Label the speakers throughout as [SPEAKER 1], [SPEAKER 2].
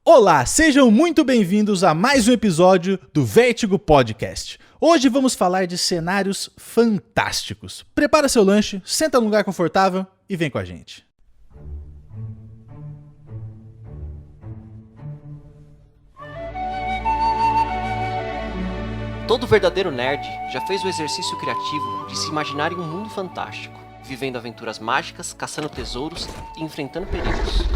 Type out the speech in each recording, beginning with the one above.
[SPEAKER 1] Olá, sejam muito bem-vindos a mais um episódio do Vértigo Podcast. Hoje vamos falar de cenários fantásticos. Prepara seu lanche, senta num lugar confortável e vem com a gente.
[SPEAKER 2] Todo verdadeiro nerd já fez o exercício criativo de se imaginar em um mundo fantástico, vivendo aventuras mágicas, caçando tesouros e enfrentando perigos.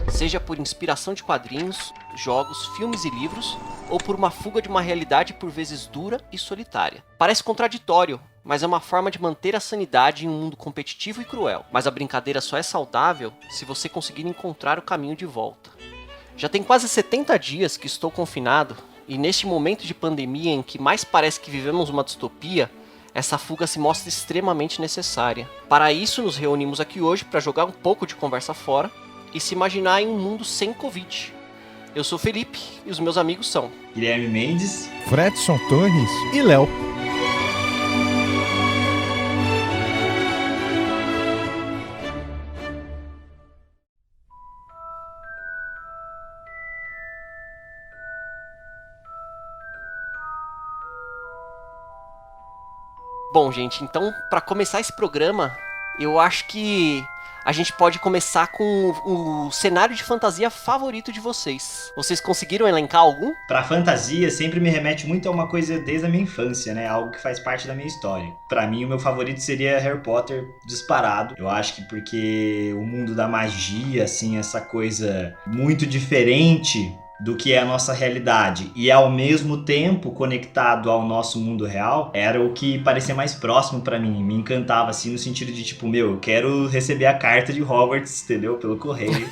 [SPEAKER 2] Seja por inspiração de quadrinhos, jogos, filmes e livros, ou por uma fuga de uma realidade por vezes dura e solitária. Parece contraditório, mas é uma forma de manter a sanidade em um mundo competitivo e cruel. Mas a brincadeira só é saudável se você conseguir encontrar o caminho de volta. Já tem quase 70 dias que estou confinado, e neste momento de pandemia em que mais parece que vivemos uma distopia, essa fuga se mostra extremamente necessária. Para isso, nos reunimos aqui hoje para jogar um pouco de conversa fora e se imaginar em um mundo sem Covid. Eu sou o Felipe e os meus amigos são
[SPEAKER 3] Guilherme Mendes,
[SPEAKER 4] Fredson Torres
[SPEAKER 1] E Léo.
[SPEAKER 2] Bom, gente, então, para começar esse programa, eu acho que a gente pode começar com o cenário de fantasia favorito de vocês. Vocês conseguiram elencar algum?
[SPEAKER 3] pra fantasia sempre me remete muito a uma coisa desde a minha infância, né? Algo que faz parte da minha história. Pra mim, o meu favorito seria Harry Potter disparado. Eu acho que porque o mundo da magia, assim, essa coisa muito diferente do que é a nossa realidade e ao mesmo tempo conectado ao nosso mundo real, era o que parecia mais próximo pra mim, me encantava assim no sentido de tipo, eu quero receber a carta de Hogwarts, entendeu? Pelo correio.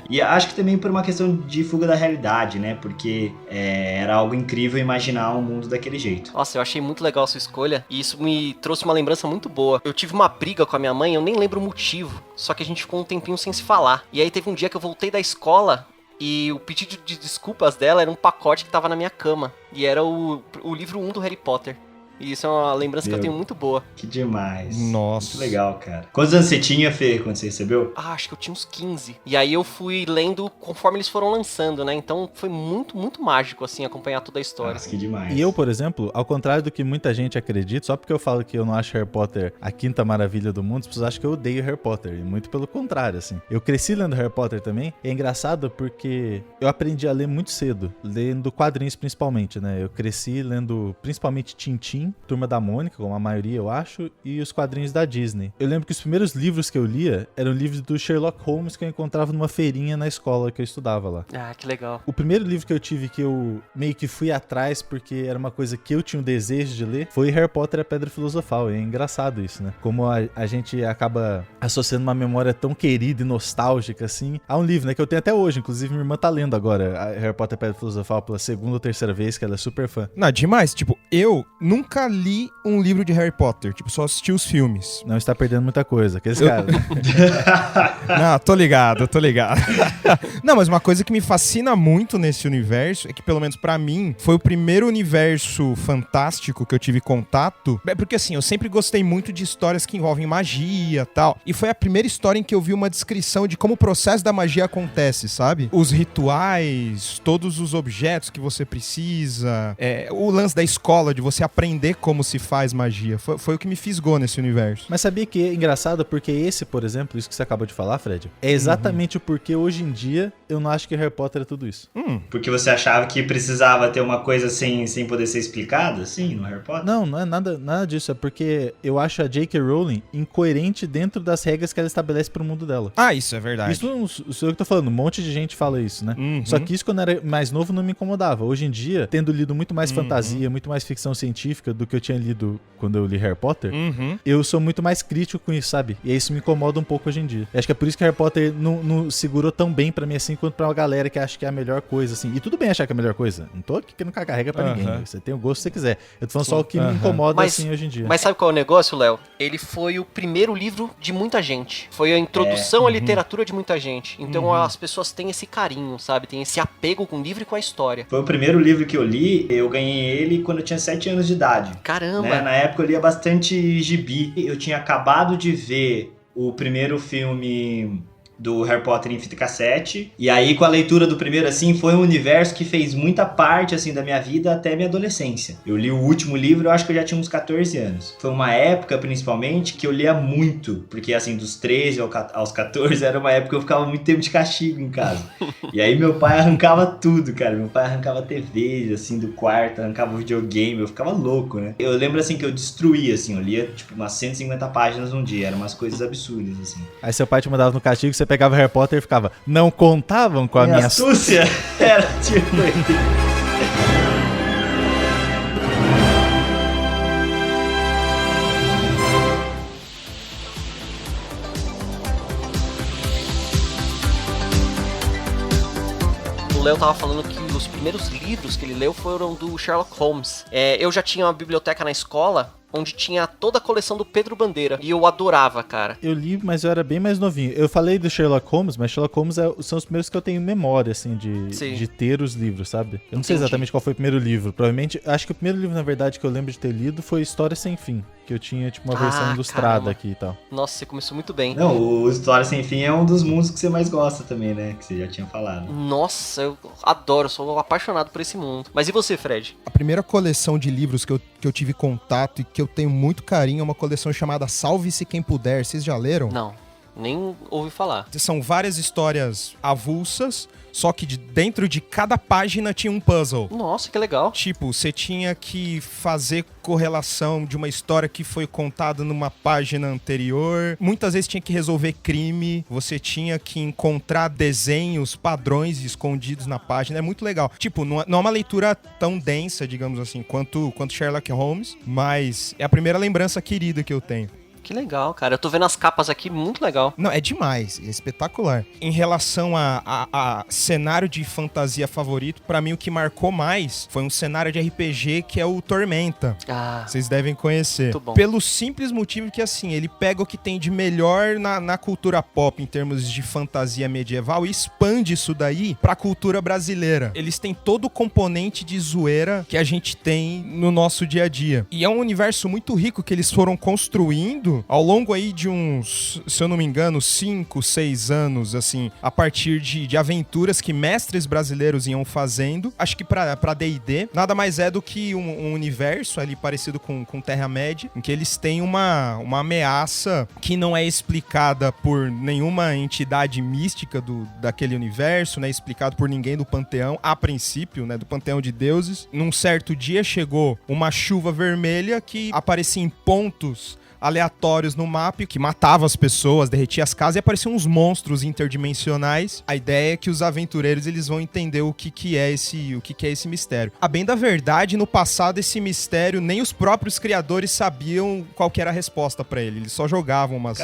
[SPEAKER 3] E acho que também por uma questão de fuga da realidade, né? Porque era algo incrível imaginar um mundo daquele jeito.
[SPEAKER 2] Nossa, eu achei muito legal a sua escolha e isso me trouxe uma lembrança muito boa. Eu tive uma briga com a minha mãe, eu nem lembro o motivo, só que a gente ficou um tempinho sem se falar. E aí teve um dia que eu voltei da escola e o pedido de desculpas dela era um pacote que tava na minha cama. E era o livro 1 do Harry Potter. E isso é uma lembrança que eu tenho muito boa.
[SPEAKER 3] Que demais.
[SPEAKER 4] Nossa.
[SPEAKER 3] Muito legal, cara. Quantos anos você tinha, Fê, quando você recebeu?
[SPEAKER 2] Acho que eu tinha uns 15. E aí eu fui lendo conforme eles foram lançando, né? Então foi muito, muito mágico, assim, acompanhar toda a história.
[SPEAKER 3] Nossa, que demais.
[SPEAKER 1] E eu, por exemplo, ao contrário do que muita gente acredita, só porque eu falo que eu não acho Harry Potter a quinta maravilha do mundo, as pessoas acham que eu odeio Harry Potter. E muito pelo contrário, assim. Eu cresci lendo Harry Potter também. E é engraçado porque eu aprendi a ler muito cedo, lendo quadrinhos principalmente, né? Eu cresci lendo principalmente Tintin, Turma da Mônica, como a maioria eu acho, e os quadrinhos da Disney. Eu lembro que os primeiros livros que eu lia eram livros do Sherlock Holmes que eu encontrava numa feirinha na escola que eu estudava lá.
[SPEAKER 2] Ah, que legal.
[SPEAKER 1] O primeiro livro que eu tive que eu meio que fui atrás porque era uma coisa que eu tinha um desejo de ler foi Harry Potter e a Pedra Filosofal. E é engraçado isso, né? Como a gente acaba associando uma memória tão querida e nostálgica assim a um livro, né? Que eu tenho até hoje. Inclusive minha irmã tá lendo agora a Harry Potter e a Pedra Filosofal pela segunda ou terceira vez, que ela é super fã.
[SPEAKER 4] Não, demais. Tipo, eu nunca li um livro de Harry Potter. Tipo, só assisti os filmes.
[SPEAKER 1] Não está perdendo muita coisa. Aqueles caras.
[SPEAKER 4] Não, tô ligado. Não, mas uma coisa que me fascina muito nesse universo é que, pelo menos pra mim, foi o primeiro universo fantástico que eu tive contato. É porque, assim, eu sempre gostei muito de histórias que envolvem magia e tal. E foi a primeira história em que eu vi uma descrição de como o processo da magia acontece, sabe? Os rituais, todos os objetos que você precisa, o lance da escola, de você aprender como se faz magia. Foi o que me fisgou nesse universo.
[SPEAKER 1] Mas sabia que é engraçado porque esse, por exemplo, isso que você acabou de falar, Fred, é exatamente o porquê hoje em dia eu não acho que Harry Potter é tudo isso.
[SPEAKER 3] Porque você achava que precisava ter uma coisa sem poder ser explicada, assim, no Harry Potter?
[SPEAKER 1] Não é nada disso. É porque eu acho a J.K. Rowling incoerente dentro das regras que ela estabelece pro mundo dela.
[SPEAKER 4] Ah, isso é verdade.
[SPEAKER 1] Isso não sou eu que tô falando, um monte de gente fala isso, né? Só que isso quando eu era mais novo não me incomodava. Hoje em dia, tendo lido muito mais fantasia, muito mais ficção científica do que eu tinha lido quando eu li Harry Potter, eu sou muito mais crítico com isso, sabe? E isso me incomoda um pouco hoje em dia. Eu acho que é por isso que Harry Potter não segurou tão bem pra mim assim, quanto pra uma galera que acha que é a melhor coisa, assim. E tudo bem achar que é a melhor coisa. Não tô aqui querendo cagar regra pra ninguém. Você tem o gosto que você quiser. Eu tô falando só o que me incomoda, assim, hoje em dia.
[SPEAKER 2] Mas sabe qual é o negócio, Léo? Ele foi o primeiro livro de muita gente. Foi a introdução à literatura de muita gente. Então as pessoas têm esse carinho, sabe? Tem esse apego com o livro e com a história.
[SPEAKER 3] Foi o primeiro livro que eu li, eu ganhei ele quando eu tinha 7 anos de idade.
[SPEAKER 2] Caramba!
[SPEAKER 3] Né? Na época eu lia bastante gibi. Eu tinha acabado de ver o primeiro filme do Harry Potter em fita cassete. E aí, com a leitura do primeiro, assim, foi um universo que fez muita parte, assim, da minha vida até minha adolescência. Eu li o último livro, eu acho que eu já tinha uns 14 anos. Foi uma época, principalmente, que eu lia muito, porque, assim, dos 13 aos 14, era uma época que eu ficava muito tempo de castigo em casa. E aí, meu pai arrancava tudo, cara. Meu pai arrancava TVs, assim, do quarto, arrancava o videogame, eu ficava louco, né? Eu lembro, assim, que eu destruía, assim, eu lia, tipo, umas 150 páginas num dia, eram umas coisas absurdas, assim.
[SPEAKER 1] Aí seu pai te mandava no castigo, você pegava Harry Potter e ficava, não contavam com a minha
[SPEAKER 3] astúcia? Era tipo
[SPEAKER 2] O Léo tava falando que os primeiros livros que ele leu foram do Sherlock Holmes. Eu já tinha uma biblioteca na escola onde tinha toda a coleção do Pedro Bandeira. E eu adorava, cara.
[SPEAKER 1] Eu li, mas eu era bem mais novinho. Eu falei do Sherlock Holmes, mas Sherlock Holmes são os primeiros que eu tenho memória, assim, de ter os livros, sabe? Eu não sei exatamente qual foi o primeiro livro. Provavelmente, acho que o primeiro livro, na verdade, que eu lembro de ter lido foi História Sem Fim. Que eu tinha, tipo, uma versão ilustrada, caramba, aqui e tal.
[SPEAKER 2] Nossa, você começou muito bem.
[SPEAKER 3] Não, o História Sem Fim é um dos mundos que você mais gosta também, né? Que você já tinha falado.
[SPEAKER 2] Nossa, eu adoro, sou apaixonado por esse mundo. Mas e você, Fred?
[SPEAKER 4] A primeira coleção de livros que eu tive contato e que eu tenho muito carinho é uma coleção chamada Salve-se Quem Puder. Vocês já leram?
[SPEAKER 2] Não, nem ouvi falar.
[SPEAKER 4] São várias histórias avulsas, só que dentro de cada página tinha um puzzle.
[SPEAKER 2] Nossa, que legal.
[SPEAKER 4] Tipo, você tinha que fazer correlação de uma história que foi contada numa página anterior. Muitas vezes tinha que resolver crime. Você tinha que encontrar desenhos, padrões escondidos na página. É muito legal. Tipo, não é uma leitura tão densa, digamos assim, quanto Sherlock Holmes, mas é a primeira lembrança querida que eu tenho.
[SPEAKER 2] Que legal, cara. Eu tô vendo as capas aqui, muito legal.
[SPEAKER 4] Não, é demais, é espetacular. Em relação a cenário de fantasia favorito, pra mim o que marcou mais foi um cenário de RPG que é o Tormenta. Vocês devem conhecer.
[SPEAKER 2] Muito bom.
[SPEAKER 4] Pelo simples motivo que, assim, ele pega o que tem de melhor na cultura pop em termos de fantasia medieval e expande isso daí pra cultura brasileira. Eles têm todo o componente de zoeira que a gente tem no nosso dia a dia. E é um universo muito rico que eles foram construindo ao longo aí de uns, se eu não me engano, 5, 6 anos, assim, a partir de aventuras que mestres brasileiros iam fazendo. Acho que pra D&D, nada mais é do que um universo ali parecido com Terra-média, em que eles têm uma ameaça que não é explicada por nenhuma entidade mística daquele universo, não é explicado por ninguém do panteão, a princípio, né, do panteão de deuses. Num certo dia chegou uma chuva vermelha que aparecia em pontos aleatórios no mapa, que matava as pessoas, derretia as casas e apareciam uns monstros interdimensionais. A ideia é que os aventureiros eles vão entender o que é esse mistério. A bem da verdade, no passado esse mistério nem os próprios criadores sabiam qual que era a resposta pra ele. Eles só jogavam umas...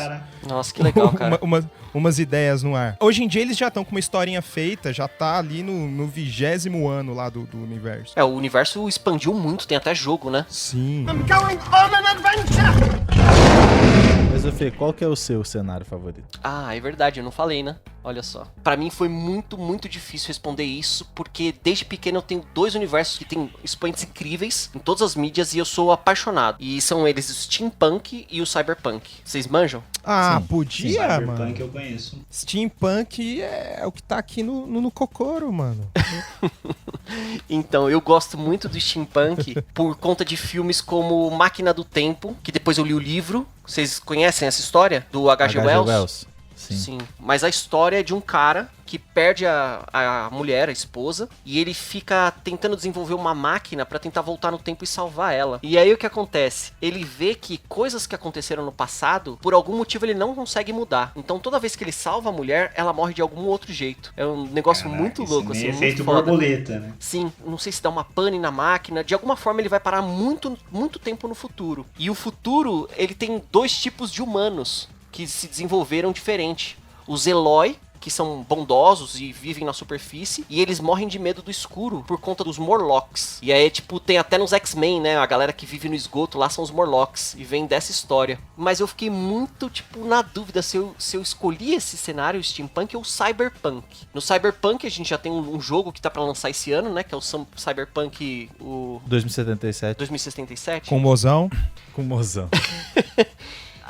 [SPEAKER 2] Nossa, que legal, cara.
[SPEAKER 4] umas ideias no ar. Hoje em dia eles já estão com uma historinha feita, já tá ali no 20º ano lá do universo.
[SPEAKER 2] O universo expandiu muito, tem até jogo, né?
[SPEAKER 4] Sim.
[SPEAKER 5] I'm going on an adventure!
[SPEAKER 1] Mas, Fê, qual que é o seu cenário favorito?
[SPEAKER 2] É verdade, eu não falei, né? Olha só. Pra mim foi muito, muito difícil responder isso, porque desde pequeno eu tenho 2 universos que tem expoentes incríveis em todas as mídias e eu sou apaixonado. E são eles o Steampunk e o Cyberpunk. Vocês manjam?
[SPEAKER 4] Sim, podia, mano.
[SPEAKER 3] Cyberpunk eu conheço.
[SPEAKER 4] Steampunk é o que tá aqui no Kokoro, mano.
[SPEAKER 2] Então, eu gosto muito do Steampunk por conta de filmes como Máquina do Tempo, que depois eu li o livro. Vocês conhecem essa história? Do H.G. Wells? Sim. Mas a história é de um cara que perde a mulher, a esposa, e ele fica tentando desenvolver uma máquina pra tentar voltar no tempo e salvar ela. E aí o que acontece? Ele vê que coisas que aconteceram no passado, por algum motivo ele não consegue mudar. Então toda vez que ele salva a mulher, ela morre de algum outro jeito. É um negócio muito louco, assim,
[SPEAKER 3] efeito
[SPEAKER 2] muito foda.
[SPEAKER 3] borboleta, né?
[SPEAKER 2] Sim, não sei se dá uma pane na máquina. De alguma forma ele vai parar muito, muito tempo no futuro. E o futuro, ele tem 2 tipos de humanos que se desenvolveram diferente. Os Eloi, que são bondosos e vivem na superfície, e eles morrem de medo do escuro por conta dos Morlocks. E aí, tipo, tem até nos X-Men, né? A galera que vive no esgoto lá são os Morlocks, e vem dessa história. Mas eu fiquei muito, tipo, na dúvida se eu escolhi esse cenário, o Steampunk ou o Cyberpunk. No Cyberpunk a gente já tem um jogo que tá pra lançar esse ano, né? Que é o Cyberpunk, o...
[SPEAKER 1] 2077.
[SPEAKER 2] 2077.
[SPEAKER 4] Com o mozão.
[SPEAKER 1] Com o mozão.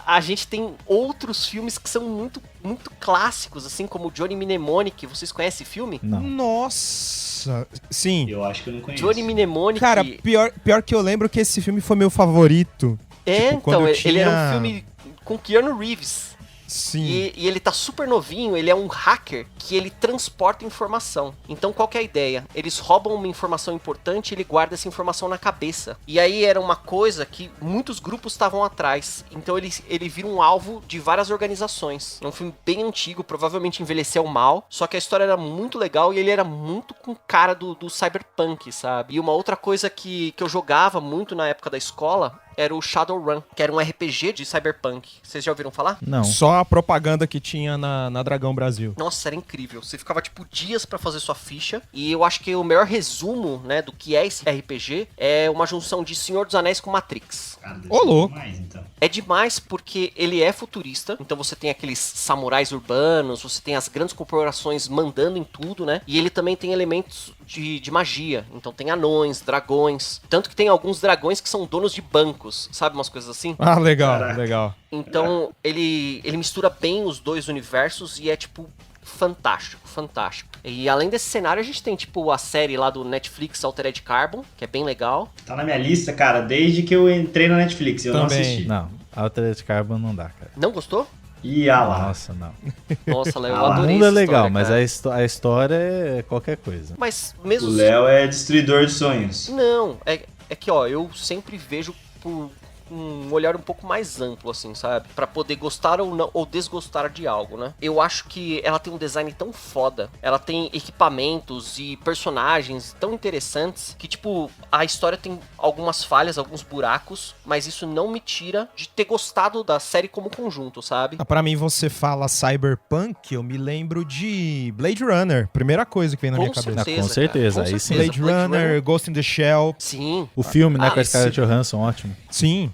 [SPEAKER 2] a gente tem outros filmes que são muito, muito clássicos, assim como Johnny Mnemonic. Vocês conhecem esse filme?
[SPEAKER 1] Não.
[SPEAKER 4] Nossa, sim.
[SPEAKER 3] Eu acho que eu não conheço.
[SPEAKER 2] Johnny Mnemonic...
[SPEAKER 4] Cara, pior que eu lembro que esse filme foi meu favorito.
[SPEAKER 2] então,
[SPEAKER 4] quando eu
[SPEAKER 2] ele era um
[SPEAKER 4] tinha-
[SPEAKER 2] filme com Keanu Reeves.
[SPEAKER 4] Sim.
[SPEAKER 2] E ele tá super novinho, ele é um hacker que ele transporta informação. Então qual que é a ideia? Eles roubam uma informação importante e ele guarda essa informação na cabeça. E aí era uma coisa que muitos grupos estavam atrás. Então ele vira um alvo de várias organizações. É um filme bem antigo, provavelmente envelheceu mal. Só que a história era muito legal e ele era muito com cara do cyberpunk, sabe? E uma outra coisa que eu jogava muito na época da escola era o Shadowrun, que era um RPG de cyberpunk. Vocês já ouviram falar?
[SPEAKER 1] Não.
[SPEAKER 4] Só a propaganda que tinha na Dragão Brasil.
[SPEAKER 2] Nossa, era incrível. Você ficava, tipo, dias pra fazer sua ficha. E eu acho que o melhor resumo, né, do que é esse RPG é uma junção de Senhor dos Anéis com Matrix.
[SPEAKER 3] Cara, deve
[SPEAKER 4] Ô,
[SPEAKER 3] ser
[SPEAKER 4] louco.
[SPEAKER 3] demais, então.
[SPEAKER 2] É demais porque ele é futurista. Então você tem aqueles samurais urbanos, você tem as grandes corporações mandando em tudo, né? E ele também tem elementos de magia. Então tem anões, dragões. Tanto que tem alguns dragões que são donos de bancos. Sabe umas coisas assim?
[SPEAKER 4] Ah, legal,
[SPEAKER 3] Caraca.
[SPEAKER 4] legal.
[SPEAKER 2] Então, ele mistura bem os dois universos e é, tipo, fantástico, fantástico. E além desse cenário, a gente tem, tipo, a série lá do Netflix, Altered Carbon, que é bem legal.
[SPEAKER 3] Tá na minha lista, cara, desde que eu entrei na Netflix. Eu não
[SPEAKER 4] Também.
[SPEAKER 3] assisti.
[SPEAKER 1] Não. Altered Carbon não dá, cara.
[SPEAKER 2] Não gostou?
[SPEAKER 3] E lá.
[SPEAKER 1] Nossa, não.
[SPEAKER 2] Nossa, Léo, eu
[SPEAKER 3] Ah,
[SPEAKER 1] O
[SPEAKER 2] adorei
[SPEAKER 1] mundo é
[SPEAKER 2] essa
[SPEAKER 1] legal,
[SPEAKER 2] história,
[SPEAKER 1] mas
[SPEAKER 2] cara.
[SPEAKER 1] a história é qualquer coisa.
[SPEAKER 2] Mas
[SPEAKER 3] O
[SPEAKER 2] mesmo...
[SPEAKER 3] Léo é destruidor de sonhos.
[SPEAKER 2] Não, é que, ó, eu sempre vejo por um olhar um pouco mais amplo, assim, sabe? Pra poder gostar ou não, ou desgostar de algo, né? Eu acho que ela tem um design tão foda, ela tem equipamentos e personagens tão interessantes que, tipo, a história tem algumas falhas, alguns buracos, mas isso não me tira de ter gostado da série como conjunto, sabe?
[SPEAKER 4] Ah, pra mim, você fala cyberpunk, eu me lembro de Blade Runner. Primeira coisa que vem na minha cabeça.
[SPEAKER 2] certeza,
[SPEAKER 1] com certeza,
[SPEAKER 2] cara,
[SPEAKER 1] aí sim.
[SPEAKER 4] Blade Runner, Ghost in the Shell.
[SPEAKER 2] Sim.
[SPEAKER 1] O filme, né,
[SPEAKER 2] Ah,
[SPEAKER 1] com a Scarlett
[SPEAKER 2] esse-
[SPEAKER 1] Johansson, ótimo.
[SPEAKER 4] Sim.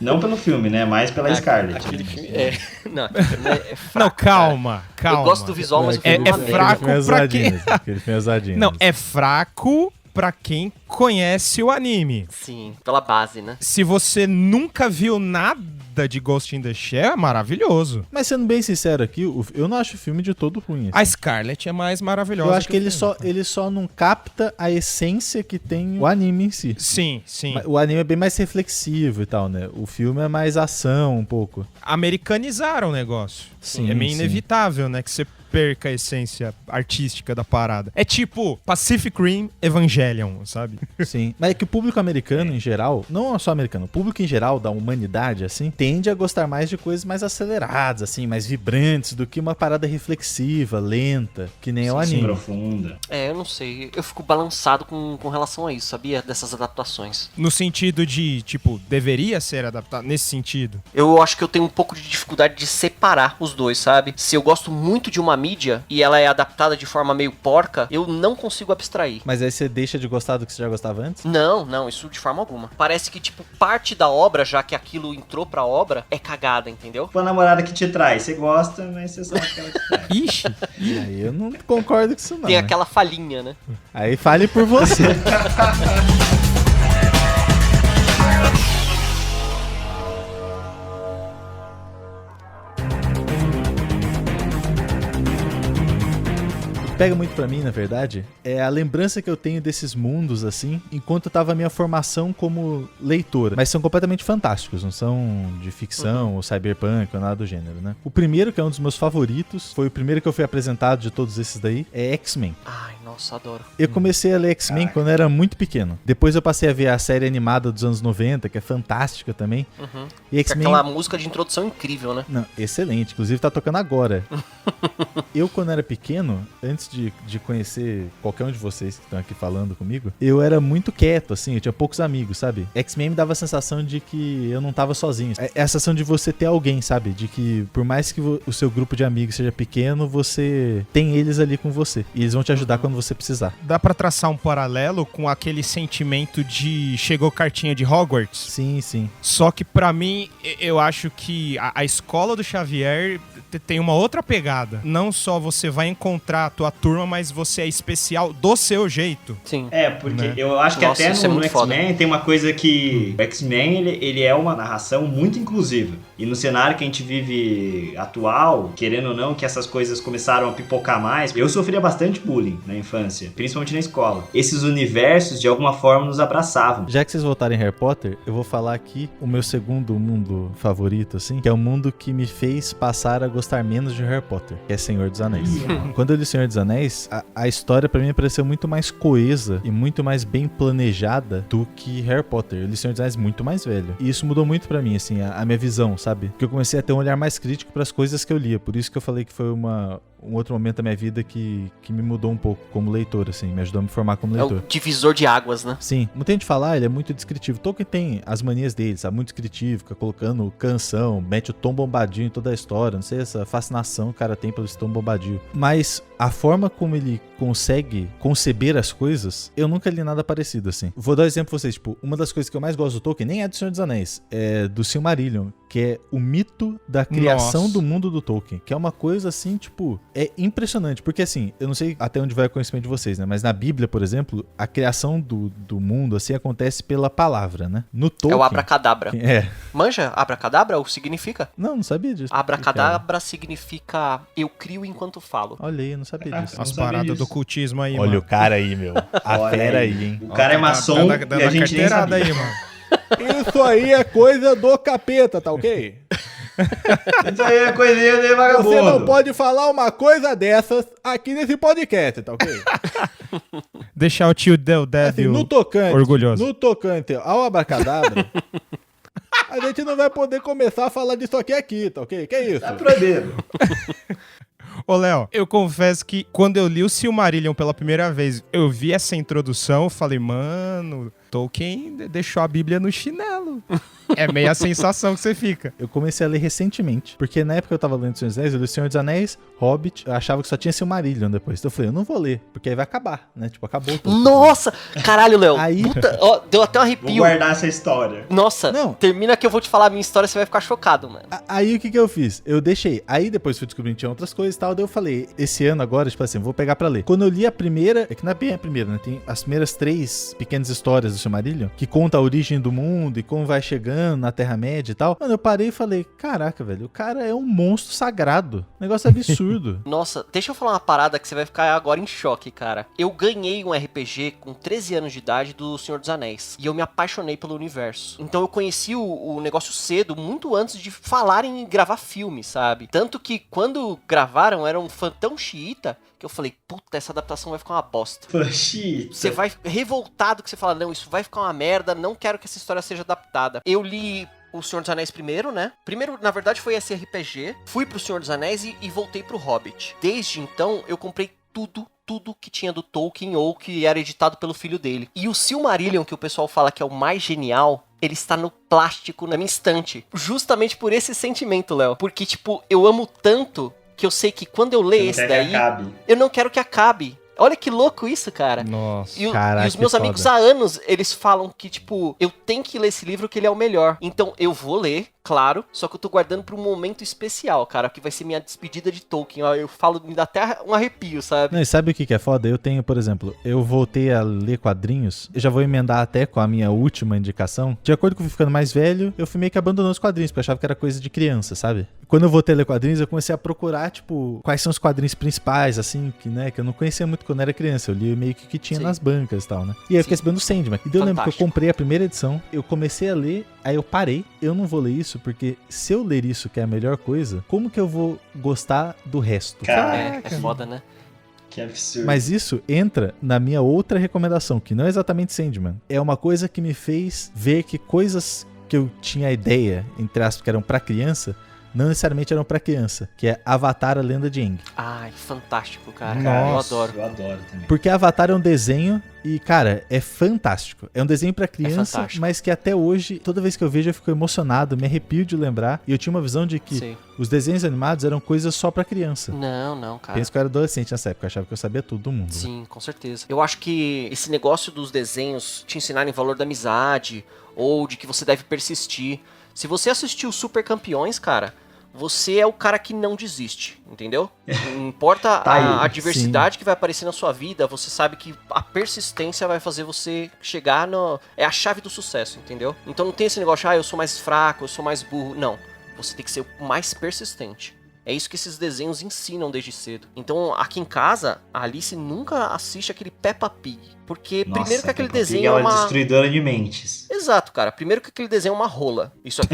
[SPEAKER 3] Não pelo filme, né? Mais pela Scarlett.
[SPEAKER 2] Aquele
[SPEAKER 3] né?
[SPEAKER 2] filme não, aquele filme é fraco,
[SPEAKER 4] Não, calma,
[SPEAKER 2] cara.
[SPEAKER 4] calma.
[SPEAKER 2] Eu gosto do visual, mas o
[SPEAKER 4] É-
[SPEAKER 2] filme
[SPEAKER 4] é
[SPEAKER 2] uma merda.
[SPEAKER 4] fraco
[SPEAKER 1] Aquele filme é
[SPEAKER 4] pra
[SPEAKER 1] ousadinho,
[SPEAKER 4] quê?
[SPEAKER 1] Aquele filme é ousadinho.
[SPEAKER 4] Não, é fraco pra quem conhece o anime.
[SPEAKER 2] Sim, pela base, né?
[SPEAKER 4] Se você nunca viu nada de Ghost in the Shell, é maravilhoso.
[SPEAKER 1] Mas sendo bem sincero aqui, eu não acho o filme de todo ruim.
[SPEAKER 4] A
[SPEAKER 1] assim.
[SPEAKER 4] Scarlett é mais maravilhosa.
[SPEAKER 1] Eu acho que
[SPEAKER 4] o
[SPEAKER 1] ele
[SPEAKER 4] filme.
[SPEAKER 1] só não capta a essência que tem o anime em si.
[SPEAKER 4] Sim, sim.
[SPEAKER 1] O anime é bem mais reflexivo e tal, né? O filme é mais ação um pouco.
[SPEAKER 4] Americanizaram o negócio.
[SPEAKER 1] Sim,
[SPEAKER 4] É meio
[SPEAKER 1] sim.
[SPEAKER 4] inevitável, né? Que você perca a essência artística da parada. É tipo Pacific Rim Evangelion, sabe?
[SPEAKER 1] Sim. Mas é que o público americano, em geral, não só americano, o público em geral da humanidade, assim, tende a gostar mais de coisas mais aceleradas, assim, mais vibrantes, do que uma parada reflexiva, lenta, que nem é o anime.
[SPEAKER 3] Profunda.
[SPEAKER 2] É, eu não sei. Eu fico balançado com relação a isso, sabia? Dessas adaptações.
[SPEAKER 4] No sentido de, tipo, deveria ser adaptado nesse sentido.
[SPEAKER 2] Eu acho que eu tenho um pouco de dificuldade de separar os dois, sabe? Se eu gosto muito de uma mídia e ela é adaptada de forma meio porca, eu não consigo abstrair.
[SPEAKER 1] Mas aí você deixa de gostar do que você já gostava antes?
[SPEAKER 2] Não, isso de forma alguma. Parece que, tipo, parte da obra, já que aquilo entrou pra obra, é cagada, entendeu?
[SPEAKER 3] Tipo a namorada que te trai. Você gosta, mas você sabe que ela te trai.
[SPEAKER 4] Ixi,
[SPEAKER 1] Aí eu não concordo com isso não.
[SPEAKER 2] Tem
[SPEAKER 1] né?
[SPEAKER 2] aquela falhinha, né?
[SPEAKER 1] Aí fale por você. Pega muito pra mim, na verdade, é a lembrança que eu tenho desses mundos, assim, enquanto eu tava a minha formação como leitora. Mas são completamente fantásticos, não são de ficção ou cyberpunk ou nada do gênero, né? O primeiro, que é um dos meus favoritos, foi o primeiro que eu fui apresentado de todos esses daí, é X-Men.
[SPEAKER 2] Ai, nossa, adoro.
[SPEAKER 1] Eu comecei a ler X-Men quando eu era muito pequeno. Depois eu passei a ver a série animada dos anos 90, que é fantástica também.
[SPEAKER 2] Uhum.
[SPEAKER 1] E
[SPEAKER 2] Que é
[SPEAKER 1] X-Men...
[SPEAKER 2] aquela música de introdução incrível, né?
[SPEAKER 1] Não, excelente. Inclusive tá tocando agora. Eu, quando era pequeno, antes de conhecer qualquer um de vocês que estão aqui falando comigo, eu era muito quieto, assim, eu tinha poucos amigos, sabe? X-Men me dava a sensação de que eu não tava sozinho. É a sensação de você ter alguém, sabe? De que por mais que o seu grupo de amigos seja pequeno, você tem eles ali com você. E eles vão te ajudar quando você precisar.
[SPEAKER 4] dá pra traçar um paralelo com aquele sentimento de chegou cartinha de Hogwarts.
[SPEAKER 1] Sim, sim.
[SPEAKER 4] Só que pra mim, eu acho que a escola do Xavier tem uma outra pegada. Não só você vai encontrar a tua turma, mas você é especial do seu jeito.
[SPEAKER 2] Sim.
[SPEAKER 3] É, porque
[SPEAKER 4] Né?
[SPEAKER 3] eu acho que
[SPEAKER 2] Nossa,
[SPEAKER 3] até
[SPEAKER 2] isso é
[SPEAKER 3] no
[SPEAKER 2] muito foda.
[SPEAKER 3] X-Men tem uma coisa que... O X-Men, ele é uma narração muito inclusiva. E no cenário que a gente vive atual, querendo ou não, que essas coisas começaram a pipocar mais, eu sofria bastante bullying na infância, principalmente na escola. Esses universos, de alguma forma, nos abraçavam.
[SPEAKER 1] Já que vocês voltarem em Harry Potter, eu vou falar aqui o meu segundo mundo favorito, assim, que é o mundo que me fez passar a gostar menos de Harry Potter, que é Senhor dos Anéis. Quando eu li Senhor dos Anéis, a história pra mim me pareceu muito mais coesa e muito mais bem planejada do que Harry Potter. Eu li Senhor dos Anéis muito mais velho. E isso mudou muito pra mim, assim, a minha visão, sabe? Porque eu comecei a ter um olhar mais crítico pras coisas que eu lia. Por isso que eu falei que foi um outro momento da minha vida que me mudou um pouco como leitor, assim, me ajudou a me formar como leitor.
[SPEAKER 2] É o divisor de águas, né?
[SPEAKER 1] Sim, não tem de falar, ele é muito descritivo. Tolkien tem as manias dele, sabe? Muito descritivo, fica colocando canção, mete o Tom Bombadil em toda a história. Não sei essa fascinação que o cara tem pelo Tom Bombadil. Mas a forma como ele consegue conceber as coisas, eu nunca li nada parecido, assim. Vou dar um exemplo pra vocês, tipo, uma das coisas que eu mais gosto do Tolkien nem é do Senhor dos Anéis, é do Silmarillion, que é o mito da criação do mundo do Tolkien, que é uma coisa, assim, tipo, é impressionante, porque, assim, eu não sei até onde vai o conhecimento de vocês, né, mas na Bíblia, por exemplo, a criação do mundo, assim, acontece pela palavra, né? No Tolkien...
[SPEAKER 2] É o abracadabra.
[SPEAKER 1] É.
[SPEAKER 2] Manja, abracadabra, o que significa?
[SPEAKER 1] Não sabia disso.
[SPEAKER 2] Abracadabra significa eu crio enquanto falo.
[SPEAKER 1] Olha aí, eu não sabia disso.
[SPEAKER 4] As paradas do cultismo aí,
[SPEAKER 1] Olha
[SPEAKER 4] mano.
[SPEAKER 1] o cara aí, meu. A fera aí, hein?
[SPEAKER 3] O cara é maçom e a gente nem sabia.
[SPEAKER 4] aí, mano.
[SPEAKER 1] Isso aí é coisa do capeta, tá ok?
[SPEAKER 3] Isso aí é coisinha de vagabundo.
[SPEAKER 1] Você não pode falar uma coisa dessas aqui nesse podcast, tá ok?
[SPEAKER 4] Deixar o tio Del
[SPEAKER 1] Assim, no tocante,
[SPEAKER 4] orgulhoso.
[SPEAKER 1] No tocante ao abracadabra, a gente não vai poder começar a falar disso aqui, tá ok? Que é isso?
[SPEAKER 3] Tá proibido.
[SPEAKER 4] Ô, Léo, eu confesso que quando eu li o Silmarillion pela primeira vez, eu vi essa introdução, eu falei, mano, Tolkien deixou a Bíblia no chinelo. É meio a sensação que você fica.
[SPEAKER 1] Eu comecei a ler recentemente, porque na época que eu tava lendo Senhor dos Anéis, eu li Senhor dos Anéis, Hobbit, eu achava que só tinha Silmarillion depois. Então eu falei, eu não vou ler, porque aí vai acabar, né? Tipo, acabou tudo.
[SPEAKER 2] Nossa! Caralho, Léo.
[SPEAKER 1] Aí-
[SPEAKER 2] Puta, ó, deu até um
[SPEAKER 3] Vou
[SPEAKER 2] arrepio.
[SPEAKER 3] guardar essa história.
[SPEAKER 2] Nossa,
[SPEAKER 1] Não.
[SPEAKER 2] termina que eu vou te falar a minha história, você vai ficar chocado, mano.
[SPEAKER 1] Aí o que eu fiz? Eu deixei. Aí depois fui descobrindo que tinha outras coisas e tal. Daí eu falei, esse ano agora, tipo assim, vou pegar pra ler. Quando eu li a primeira, é que não é bem a primeira, né? Tem as primeiras 3 pequenas histórias do Silmarillion, que conta a origem do mundo e como vai chegando na Terra-média e tal. Mano, eu parei e falei, caraca, velho, o cara é um monstro sagrado. Negócio absurdo.
[SPEAKER 2] Nossa, deixa eu falar uma parada que você vai ficar agora em choque, cara. Eu ganhei um RPG com 13 anos de idade do Senhor dos Anéis. E eu me apaixonei pelo universo. Então eu conheci o negócio cedo, muito antes de falarem em gravar filme, sabe? Tanto que quando gravaram, era um fã tão xiita que eu falei, puta, essa adaptação vai ficar uma bosta.
[SPEAKER 3] Poxa.
[SPEAKER 2] Você vai revoltado que você fala, não, isso vai ficar uma merda, não quero que essa história seja adaptada. Eu li o Senhor dos Anéis primeiro, né? Primeiro, na verdade, foi esse RPG. Fui pro Senhor dos Anéis e voltei pro Hobbit. Desde então, eu comprei tudo que tinha do Tolkien ou que era editado pelo filho dele. E o Silmarillion, que o pessoal fala que é o mais genial, ele está no plástico na minha estante. Justamente por esse sentimento, Léo. Porque, tipo, eu amo tanto que eu sei que quando eu ler esse daí, eu não quero que acabe. Olha que louco isso, cara.
[SPEAKER 4] Nossa.
[SPEAKER 2] E
[SPEAKER 1] Caraca,
[SPEAKER 2] os meus
[SPEAKER 1] que
[SPEAKER 2] amigos
[SPEAKER 1] foda.
[SPEAKER 2] há anos, eles falam que, tipo, eu tenho que ler esse livro que ele é o melhor. Então eu vou ler, claro, só que eu tô guardando pra um momento especial, cara, que vai ser minha despedida de Tolkien. Ó, eu falo, me dá até um arrepio, sabe?
[SPEAKER 1] Não, e sabe o que é foda? Eu tenho, por exemplo, eu voltei a ler quadrinhos, eu já vou emendar até com a minha última indicação. De acordo com eu fui ficando mais velho, eu fui meio que abandonando os quadrinhos, porque eu achava que era coisa de criança, sabe? Quando eu voltei a ler quadrinhos, eu comecei a procurar, tipo, quais são os quadrinhos principais, assim, que, né, que eu não conhecia muito quando era criança. Eu li meio que tinha
[SPEAKER 2] Sim.
[SPEAKER 1] nas bancas e tal, né? E aí eu fiquei sabendo do Sandman. E daí eu lembro que eu
[SPEAKER 2] Fantástico.
[SPEAKER 1] comprei a primeira edição, eu comecei a ler, aí eu parei, eu não vou ler isso, porque se eu ler isso, que é a melhor coisa, como que eu vou gostar do resto?
[SPEAKER 3] Cara,
[SPEAKER 2] É foda, né?
[SPEAKER 3] que absurdo.
[SPEAKER 1] Mas isso entra na minha outra recomendação, que não é exatamente Sandman. É uma coisa que me fez ver que coisas que eu tinha ideia, entre aspas, que eram pra criança, não necessariamente eram pra criança, que é Avatar, a Lenda de Aang.
[SPEAKER 2] Ai, fantástico, cara.
[SPEAKER 4] Nossa.
[SPEAKER 2] Eu adoro.
[SPEAKER 3] Eu adoro também.
[SPEAKER 1] Porque Avatar é um desenho e, cara, é fantástico. É um desenho pra criança,
[SPEAKER 2] fantástico.
[SPEAKER 1] mas que até hoje, toda vez que eu vejo, eu fico emocionado, me arrepio de lembrar. E eu tinha uma visão de que
[SPEAKER 2] Sim.
[SPEAKER 1] os desenhos animados eram coisas só pra criança.
[SPEAKER 2] Não, cara.
[SPEAKER 1] Penso que eu era adolescente nessa época, eu achava que eu sabia tudo do mundo.
[SPEAKER 2] Sim, com certeza. Eu acho que esse negócio dos desenhos te ensinarem o valor da amizade ou de que você deve persistir. Se você assistiu Super Campeões, cara, você é o cara que não desiste, entendeu? Não importa
[SPEAKER 3] Tá aí.
[SPEAKER 2] a adversidade que vai aparecer na sua vida, você sabe que a persistência vai fazer você chegar no... É a chave do sucesso, entendeu? Então não tem esse negócio, eu sou mais fraco, eu sou mais burro. Não. Você tem que ser o mais persistente. É isso que esses desenhos ensinam desde cedo. Então, aqui em casa, a Alice nunca assiste aquele Peppa Pig. Porque, primeiro que aquele desenho
[SPEAKER 3] é uma destruidora de mentes.
[SPEAKER 2] Exato, cara. Primeiro que aquele desenho é uma rola. Isso aqui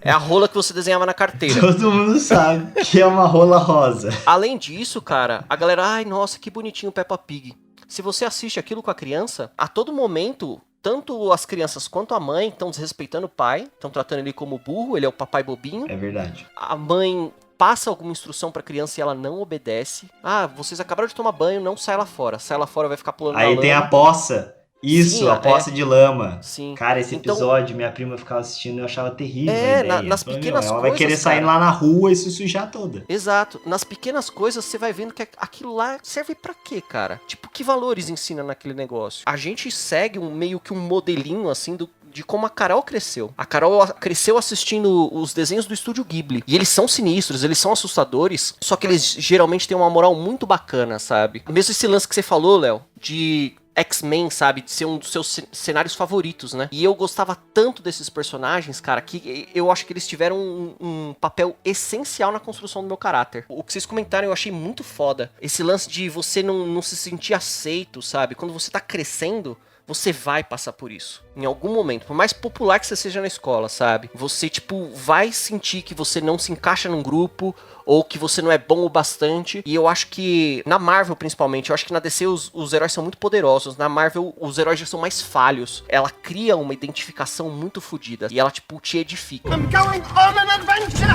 [SPEAKER 2] é a rola que você desenhava na carteira.
[SPEAKER 3] Todo mundo sabe que é uma rola rosa.
[SPEAKER 2] Além disso, cara, a galera... Ai, nossa, que bonitinho o Peppa Pig. Se você assiste aquilo com a criança, a todo momento... Tanto as crianças quanto a mãe estão desrespeitando o pai, estão tratando ele como burro, ele é o papai bobinho.
[SPEAKER 3] É verdade.
[SPEAKER 2] A mãe passa alguma instrução pra criança e ela não obedece. Ah, vocês acabaram de tomar banho, não sai lá fora. Sai lá fora, vai ficar pulando na lama.
[SPEAKER 3] Aí tem a poça. Isso,
[SPEAKER 2] Sim,
[SPEAKER 3] a poça de lama.
[SPEAKER 2] Sim.
[SPEAKER 3] Cara, esse
[SPEAKER 2] Então,
[SPEAKER 3] episódio, minha prima ficava assistindo e eu achava terrível a ideia.
[SPEAKER 2] nas pequenas
[SPEAKER 3] ela
[SPEAKER 2] coisas,
[SPEAKER 3] vai querer sair
[SPEAKER 2] cara.
[SPEAKER 3] lá na rua e se sujar toda.
[SPEAKER 2] Exato. Nas pequenas coisas você vai vendo que aquilo lá serve pra quê, cara? Tipo, que valores ensina naquele negócio? A gente segue meio que um modelinho, assim, de como a Carol cresceu. A Carol cresceu assistindo os desenhos do Estúdio Ghibli. E eles são sinistros, eles são assustadores, só que eles geralmente têm uma moral muito bacana, sabe? Mesmo esse lance que você falou, Léo, de... X-Men, sabe? De ser um dos seus cenários favoritos, né? E eu gostava tanto desses personagens, cara, que eu acho que eles tiveram um papel essencial na construção do meu caráter. O que vocês comentaram eu achei muito foda. Esse lance de você não se sentir aceito, sabe? Quando você tá crescendo, você vai passar por isso. Em algum momento. Por mais popular que você seja na escola, sabe? Você, tipo, vai sentir que você não se encaixa num grupo ou que você não é bom o bastante. E eu acho que, na Marvel principalmente, eu acho que na DC os heróis são muito poderosos. Na Marvel, os heróis já são mais falhos. Ela cria uma identificação muito fodida. E ela, tipo, te edifica.
[SPEAKER 5] I'm going on an adventure!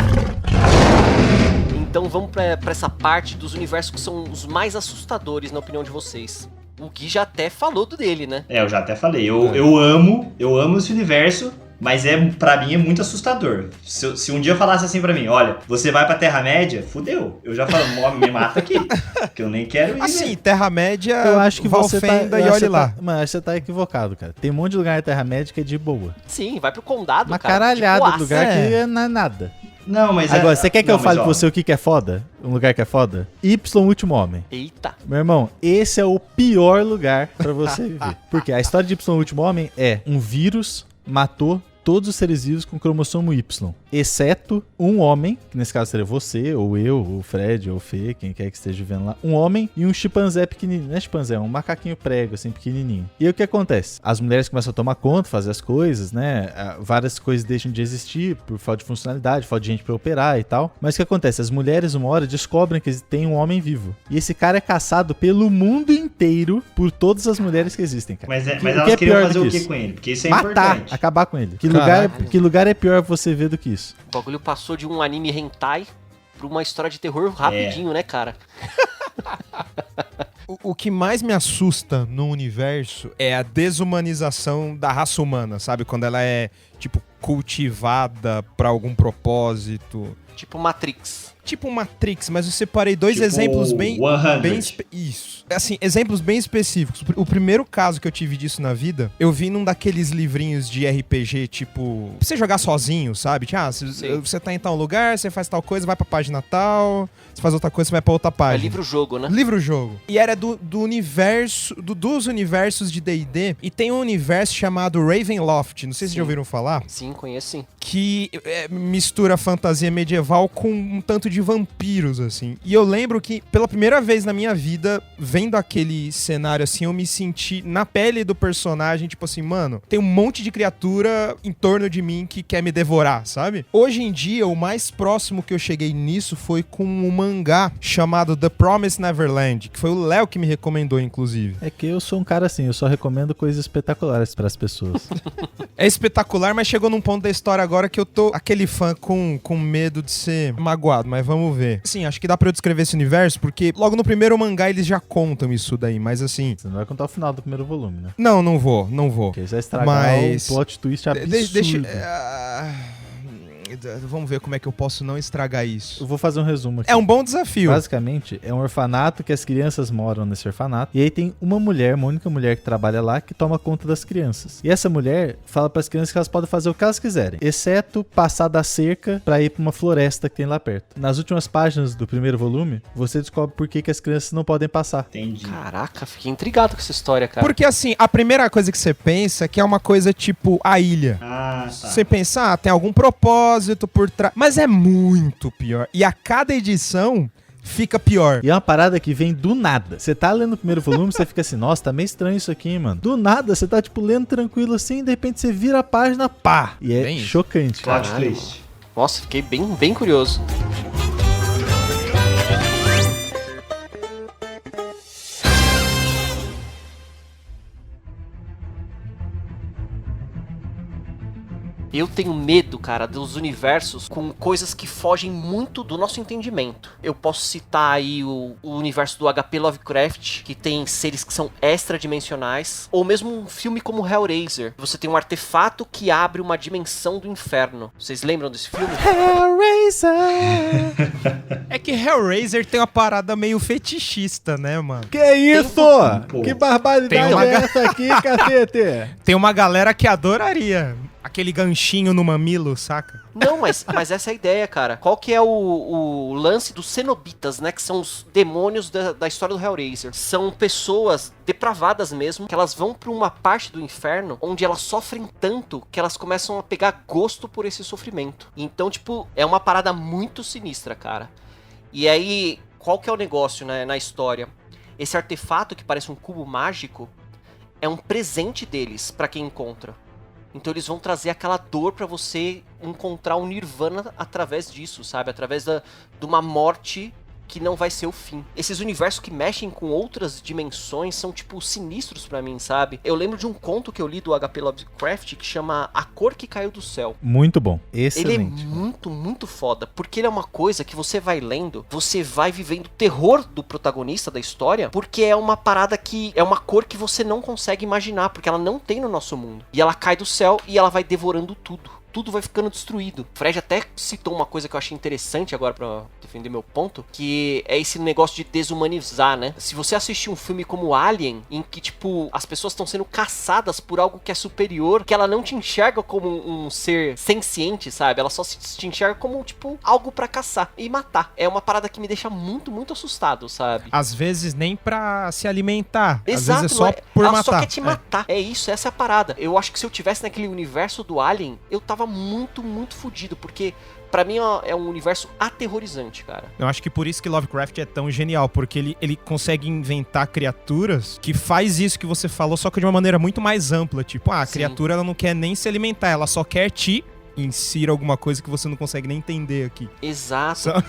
[SPEAKER 2] Então vamos pra essa parte dos universos que são os mais assustadores, na opinião de vocês. O Gui já até falou do dele, né?
[SPEAKER 3] Eu já até falei. Eu amo esse universo, mas pra mim é muito assustador. Se um dia falasse assim pra mim, olha, você vai pra Terra-média, fudeu. Eu já falo, me mata aqui, que eu nem quero ir.
[SPEAKER 4] Assim, Terra-média,
[SPEAKER 1] Eu acho que você
[SPEAKER 4] ofenda
[SPEAKER 1] tá,
[SPEAKER 4] e olhe lá.
[SPEAKER 1] Mas você tá equivocado, cara. Tem um monte de lugar na Terra-média que é de boa.
[SPEAKER 2] Sim, vai pro condado,
[SPEAKER 1] Uma
[SPEAKER 2] cara.
[SPEAKER 1] caralhada
[SPEAKER 2] Tipo,
[SPEAKER 1] de lugar que não é nada.
[SPEAKER 3] Não, mas
[SPEAKER 1] Agora, você quer que eu fale
[SPEAKER 3] ó,
[SPEAKER 1] pra você o que é foda? Um lugar que é foda? Y Último Homem.
[SPEAKER 2] Eita.
[SPEAKER 1] Meu irmão, esse é o pior lugar pra você viver. Porque a história de Y Último Homem é um vírus matou todos os seres vivos com cromossomo Y, exceto um homem, que nesse caso seria você, ou eu, ou o Fred, ou o Fê, quem quer que esteja vendo lá, um homem e um chimpanzé pequenininho, não é chimpanzé, é um macaquinho prego, assim, pequenininho. E aí o que acontece? As mulheres começam a tomar conta, fazer as coisas, né, várias coisas deixam de existir por falta de funcionalidade, falta de gente pra operar e tal, mas o que acontece? As mulheres, uma hora, descobrem que tem um homem vivo. E esse cara é caçado pelo mundo inteiro por todas as mulheres que existem, cara.
[SPEAKER 3] Mas elas queriam fazer o que com ele? Porque isso é
[SPEAKER 1] matar,
[SPEAKER 3] importante.
[SPEAKER 1] acabar com ele.
[SPEAKER 4] Caralho.
[SPEAKER 1] Que lugar é pior você ver do que isso?
[SPEAKER 2] O bagulho passou de um anime hentai pra uma história de terror rapidinho, né, cara?
[SPEAKER 4] O que mais me assusta no universo é a desumanização da raça humana, sabe? Quando ela é, tipo, cultivada pra algum propósito.
[SPEAKER 2] Tipo Matrix.
[SPEAKER 4] Tipo Matrix, mas eu separei dois
[SPEAKER 3] Tipo
[SPEAKER 4] exemplos bem
[SPEAKER 3] 100.
[SPEAKER 4] Isso. Assim, exemplos bem específicos. O primeiro caso que eu tive disso na vida, eu vi num daqueles livrinhos de RPG, tipo... Pra você jogar sozinho, sabe? Tipo, você tá em tal lugar, você faz tal coisa, vai pra página tal... Você faz outra coisa, você vai pra outra
[SPEAKER 2] É
[SPEAKER 4] página.
[SPEAKER 2] livro-jogo, né?
[SPEAKER 4] Livro-jogo. E era do universo... dos universos de D&D. E tem um universo chamado Ravenloft. Não sei se
[SPEAKER 2] Sim.
[SPEAKER 4] já ouviram falar.
[SPEAKER 2] Sim, conheço sim.
[SPEAKER 4] Que mistura fantasia medieval com um tanto de vampiros, assim. E eu lembro que, pela primeira vez na minha vida, vendo aquele cenário assim, eu me senti na pele do personagem, tipo assim, mano, tem um monte de criatura em torno de mim que quer me devorar, sabe? Hoje em dia, o mais próximo que eu cheguei nisso foi com um mangá chamado The Promised Neverland, que foi o Léo que me recomendou, inclusive.
[SPEAKER 1] É que eu sou um cara assim, eu só recomendo coisas espetaculares pras pessoas.
[SPEAKER 4] É espetacular, mas chegou num ponto da história agora que eu tô aquele fã com medo de ser magoado, mas vamos ver. Sim, acho que dá pra eu descrever esse universo, porque logo no primeiro mangá eles já contam isso daí, mas assim...
[SPEAKER 1] Você não vai contar o final do primeiro volume, né?
[SPEAKER 4] Não vou.
[SPEAKER 1] Porque isso vai estragar
[SPEAKER 4] Mas...
[SPEAKER 1] o plot twist absurdo.
[SPEAKER 4] Vamos ver como é que eu posso não estragar isso.
[SPEAKER 1] Eu vou fazer um resumo aqui.
[SPEAKER 4] É um bom desafio.
[SPEAKER 1] Basicamente, é um orfanato que as crianças moram nesse orfanato. E aí tem uma única mulher que trabalha lá, que toma conta das crianças. E essa mulher fala pras crianças que elas podem fazer o que elas quiserem, exceto passar da cerca pra ir pra uma floresta que tem lá perto. Nas últimas páginas do primeiro volume, você descobre por que as crianças não podem passar.
[SPEAKER 3] Entendi.
[SPEAKER 2] Caraca, fiquei intrigado com essa história, cara.
[SPEAKER 4] Porque assim, a primeira coisa que você pensa é que é uma coisa tipo A Ilha.
[SPEAKER 3] Ah, tá.
[SPEAKER 4] Você pensar, tem algum propósito por trás. Mas é muito pior. E a cada edição fica pior.
[SPEAKER 1] E é uma parada que vem do nada. Você tá lendo o primeiro volume, você fica assim, nossa, tá meio estranho isso aqui, hein, mano. Do nada, você tá, tipo, lendo tranquilo assim, de repente você vira a página, pá. E é
[SPEAKER 4] Bem isso.
[SPEAKER 1] chocante.
[SPEAKER 3] Plot
[SPEAKER 2] Caralho,
[SPEAKER 3] twist.
[SPEAKER 2] Nossa, fiquei bem curioso. Eu tenho medo, cara, dos universos com coisas que fogem muito do nosso entendimento. Eu posso citar aí o universo do HP Lovecraft, que tem seres que são extradimensionais, ou mesmo um filme como Hellraiser. Você tem um artefato que abre uma dimensão do inferno. Vocês lembram desse filme?
[SPEAKER 1] Hellraiser!
[SPEAKER 4] É que Hellraiser tem uma parada meio fetichista, né, mano?
[SPEAKER 1] Que isso?
[SPEAKER 3] Pô.
[SPEAKER 1] Que barbaridade
[SPEAKER 4] Tem uma
[SPEAKER 1] é essa aqui, cacete?
[SPEAKER 4] Tem uma galera que adoraria aquele ganchinho no mamilo, saca?
[SPEAKER 2] Não, mas essa é a ideia, cara. Qual que é o lance dos cenobitas, né? Que são os demônios da história do Hellraiser. São pessoas depravadas mesmo, que elas vão pra uma parte do inferno onde elas sofrem tanto que elas começam a pegar gosto por esse sofrimento. Então, tipo, é uma parada muito sinistra, cara. E aí, qual que é o negócio, né, na história? Esse artefato que parece um cubo mágico é um presente deles pra quem encontra. Então eles vão trazer aquela dor pra você encontrar o Nirvana através disso, sabe? Através de uma morte que não vai ser o fim. Esses universos que mexem com outras dimensões são, tipo, sinistros pra mim, sabe? Eu lembro de um conto que eu li do HP Lovecraft que chama A Cor que Caiu do Céu.
[SPEAKER 1] Muito bom.
[SPEAKER 2] Ele é
[SPEAKER 1] Excelente.
[SPEAKER 2] muito foda, porque ele é uma coisa que você vai lendo, você vai vivendo o terror do protagonista da história, porque é uma parada que é uma cor que você não consegue imaginar, porque ela não tem no nosso mundo. E ela cai do céu e ela vai devorando tudo. Tudo vai ficando destruído. O Fred até citou uma coisa que eu achei interessante agora pra defender meu ponto, que é esse negócio de desumanizar, né? Se você assistir um filme como Alien, em que, tipo, as pessoas estão sendo caçadas por algo que é superior, que ela não te enxerga como um ser senciente, sabe? Ela só te enxerga como, tipo, algo pra caçar e matar. É uma parada que me deixa muito assustado, sabe?
[SPEAKER 4] Às vezes nem pra se alimentar.
[SPEAKER 2] Exato,
[SPEAKER 4] Às vezes é só
[SPEAKER 2] não
[SPEAKER 4] por
[SPEAKER 2] ela
[SPEAKER 4] matar.
[SPEAKER 2] só quer te matar. É isso, essa é a parada. Eu acho que se eu tivesse naquele universo do Alien, eu tava muito fudido, porque pra mim é um universo aterrorizante, cara.
[SPEAKER 4] Eu acho que por isso que Lovecraft é tão genial, porque ele consegue inventar criaturas que faz isso que você falou, só que de uma maneira muito mais ampla. Tipo, a
[SPEAKER 2] Sim.
[SPEAKER 4] criatura ela não quer nem se alimentar, ela só quer te insira alguma coisa que você não consegue nem entender aqui.
[SPEAKER 2] Exato.
[SPEAKER 4] Só-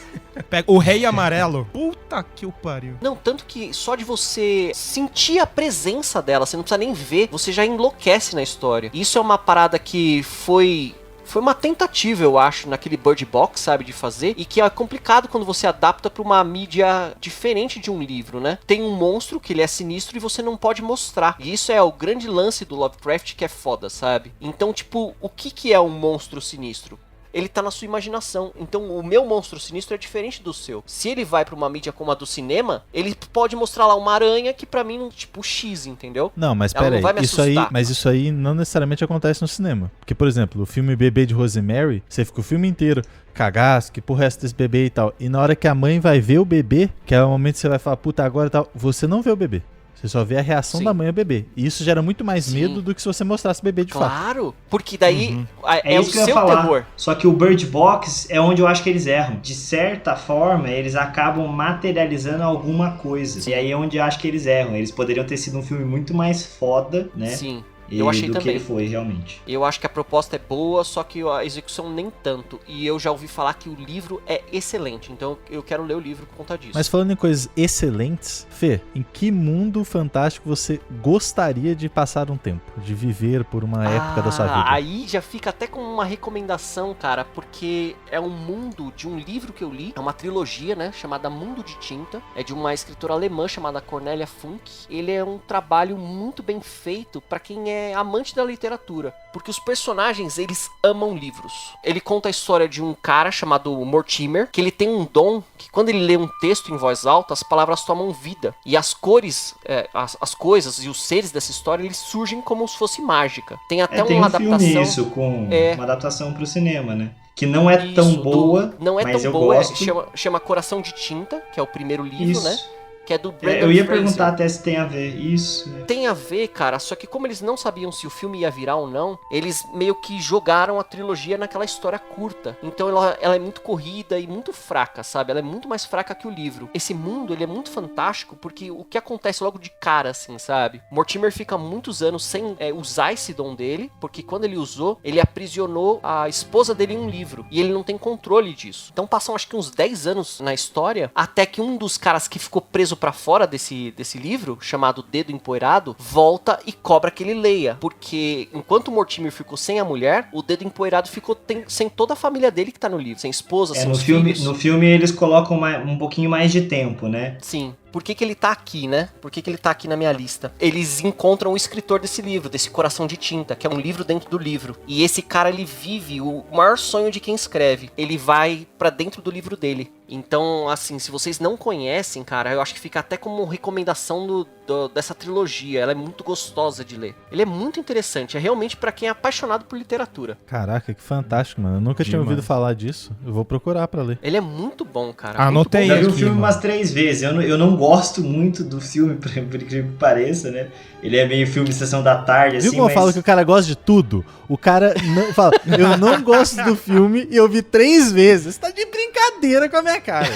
[SPEAKER 4] Pega o Rei Amarelo. Puta que o pariu.
[SPEAKER 2] Não, tanto que só de você sentir a presença dela, você não precisa nem ver, você já enlouquece na história. Isso é uma parada que foi uma tentativa, eu acho, naquele Bird Box, sabe, de fazer, e que é complicado quando você adapta pra uma mídia diferente de um livro, né? Tem um monstro que ele é sinistro e você não pode mostrar. E isso é o grande lance do Lovecraft que é foda, sabe? Então, tipo, o que é um monstro sinistro? Ele tá na sua imaginação. Então o meu monstro sinistro é diferente do seu. Se ele vai pra uma mídia como a do cinema, ele pode mostrar lá uma aranha que pra mim, tipo, X, entendeu?
[SPEAKER 1] Não, mas
[SPEAKER 2] Ela
[SPEAKER 1] pera
[SPEAKER 2] não vai me
[SPEAKER 1] aí,
[SPEAKER 2] assustar.
[SPEAKER 1] isso aí não necessariamente acontece no cinema. Porque, por exemplo, o filme Bebê de Rosemary, você fica o filme inteiro cagaço, que porra é essa desse bebê e tal. E na hora que a mãe vai ver o bebê, que é o momento que você vai falar, puta, agora e tal, você não vê o bebê. Você só vê a reação
[SPEAKER 2] Sim.
[SPEAKER 1] da mãe ao bebê. E isso gera muito mais
[SPEAKER 2] Sim.
[SPEAKER 1] medo do que se você mostrasse o bebê de fato.
[SPEAKER 2] Claro, porque daí
[SPEAKER 3] É
[SPEAKER 2] é o
[SPEAKER 3] isso que eu ia
[SPEAKER 2] seu
[SPEAKER 3] falar.
[SPEAKER 2] terror.
[SPEAKER 3] Só que o Bird Box é onde eu acho que eles erram. De certa forma, eles acabam materializando alguma coisa. E aí é onde eu acho que eles erram. Eles poderiam ter sido um filme muito mais foda, né?
[SPEAKER 2] Sim.
[SPEAKER 3] E
[SPEAKER 2] Eu achei
[SPEAKER 3] do
[SPEAKER 2] também.
[SPEAKER 3] que ele foi, realmente.
[SPEAKER 2] Eu acho que a proposta é boa, só que a execução nem tanto. E eu já ouvi falar que o livro é excelente, então eu quero ler o livro por conta disso.
[SPEAKER 1] Mas falando em coisas excelentes, Fê, em que mundo fantástico você gostaria de passar um tempo? De viver por uma época da sua vida?
[SPEAKER 2] Aí já fica até com uma recomendação, cara, porque é um mundo de um livro que eu li, é uma trilogia, né, chamada Mundo de Tinta, é de uma escritora alemã chamada Cornelia Funk. Ele é um trabalho muito bem feito pra quem é amante da literatura, porque os personagens, eles amam livros. Ele conta a história de um cara chamado Mortimer, que ele tem um dom que quando ele lê um texto em voz alta, as palavras tomam vida, e as cores, as coisas e os seres dessa história, eles surgem como se fosse mágica. Tem até
[SPEAKER 3] tem
[SPEAKER 2] uma
[SPEAKER 3] um filme
[SPEAKER 2] adaptação.
[SPEAKER 3] isso, com
[SPEAKER 2] É.
[SPEAKER 3] uma adaptação pro cinema, né? Que não é tão
[SPEAKER 2] Isso,
[SPEAKER 3] boa,
[SPEAKER 2] não é
[SPEAKER 3] mas
[SPEAKER 2] tão
[SPEAKER 3] eu
[SPEAKER 2] boa,
[SPEAKER 3] gosto.
[SPEAKER 2] chama Coração de Tinta, que é o primeiro livro,
[SPEAKER 3] Isso.
[SPEAKER 2] né? que é do Brendan
[SPEAKER 3] Eu ia
[SPEAKER 2] Fraser.
[SPEAKER 3] perguntar até se tem a ver. Isso.
[SPEAKER 2] Tem a ver, cara, só que como eles não sabiam se o filme ia virar ou não, eles meio que jogaram a trilogia naquela história curta. Então ela é muito corrida e muito fraca, sabe? Ela é muito mais fraca que o livro. Esse mundo, ele é muito fantástico porque o que acontece logo de cara, assim, sabe? Mortimer fica muitos anos sem usar esse dom dele, porque quando ele usou, ele aprisionou a esposa dele em um livro. E ele não tem controle disso. Então passam acho que uns 10 anos na história, até que um dos caras que ficou preso pra fora desse livro, chamado Dedo Empoeirado, volta e cobra que ele leia. Porque enquanto o Mortimer ficou sem a mulher, o Dedo Empoeirado ficou sem toda a família dele que tá no livro. Sem esposa, sem os filhos.
[SPEAKER 3] No filme eles colocam um pouquinho mais de tempo, né?
[SPEAKER 2] Sim. Por que ele tá aqui, né? Por que ele tá aqui na minha lista? Eles encontram o escritor desse livro, desse Coração de Tinta, que é um livro dentro do livro. E esse cara, ele vive o maior sonho de quem escreve. Ele vai pra dentro do livro dele. Então, assim, se vocês não conhecem, cara, eu acho que fica até como recomendação dessa trilogia. Ela é muito gostosa de ler. Ele é muito interessante. É realmente pra quem é apaixonado por literatura.
[SPEAKER 1] Caraca, que fantástico, mano. Eu nunca tinha ouvido falar disso. Eu vou procurar pra ler.
[SPEAKER 2] Ele é muito bom, cara.
[SPEAKER 4] Anotei
[SPEAKER 3] Eu vi o
[SPEAKER 4] aqui,
[SPEAKER 3] filme
[SPEAKER 4] mano.
[SPEAKER 3] umas 3 vezes. Eu não gosto muito do filme, por incrível que pareça, né? Ele é meio filme Sessão da Tarde, assim,
[SPEAKER 1] Viu como eu falo que o cara gosta de tudo? O cara não fala, eu não gosto do filme e eu vi 3 vezes. Você tá de brincadeira com a minha cara.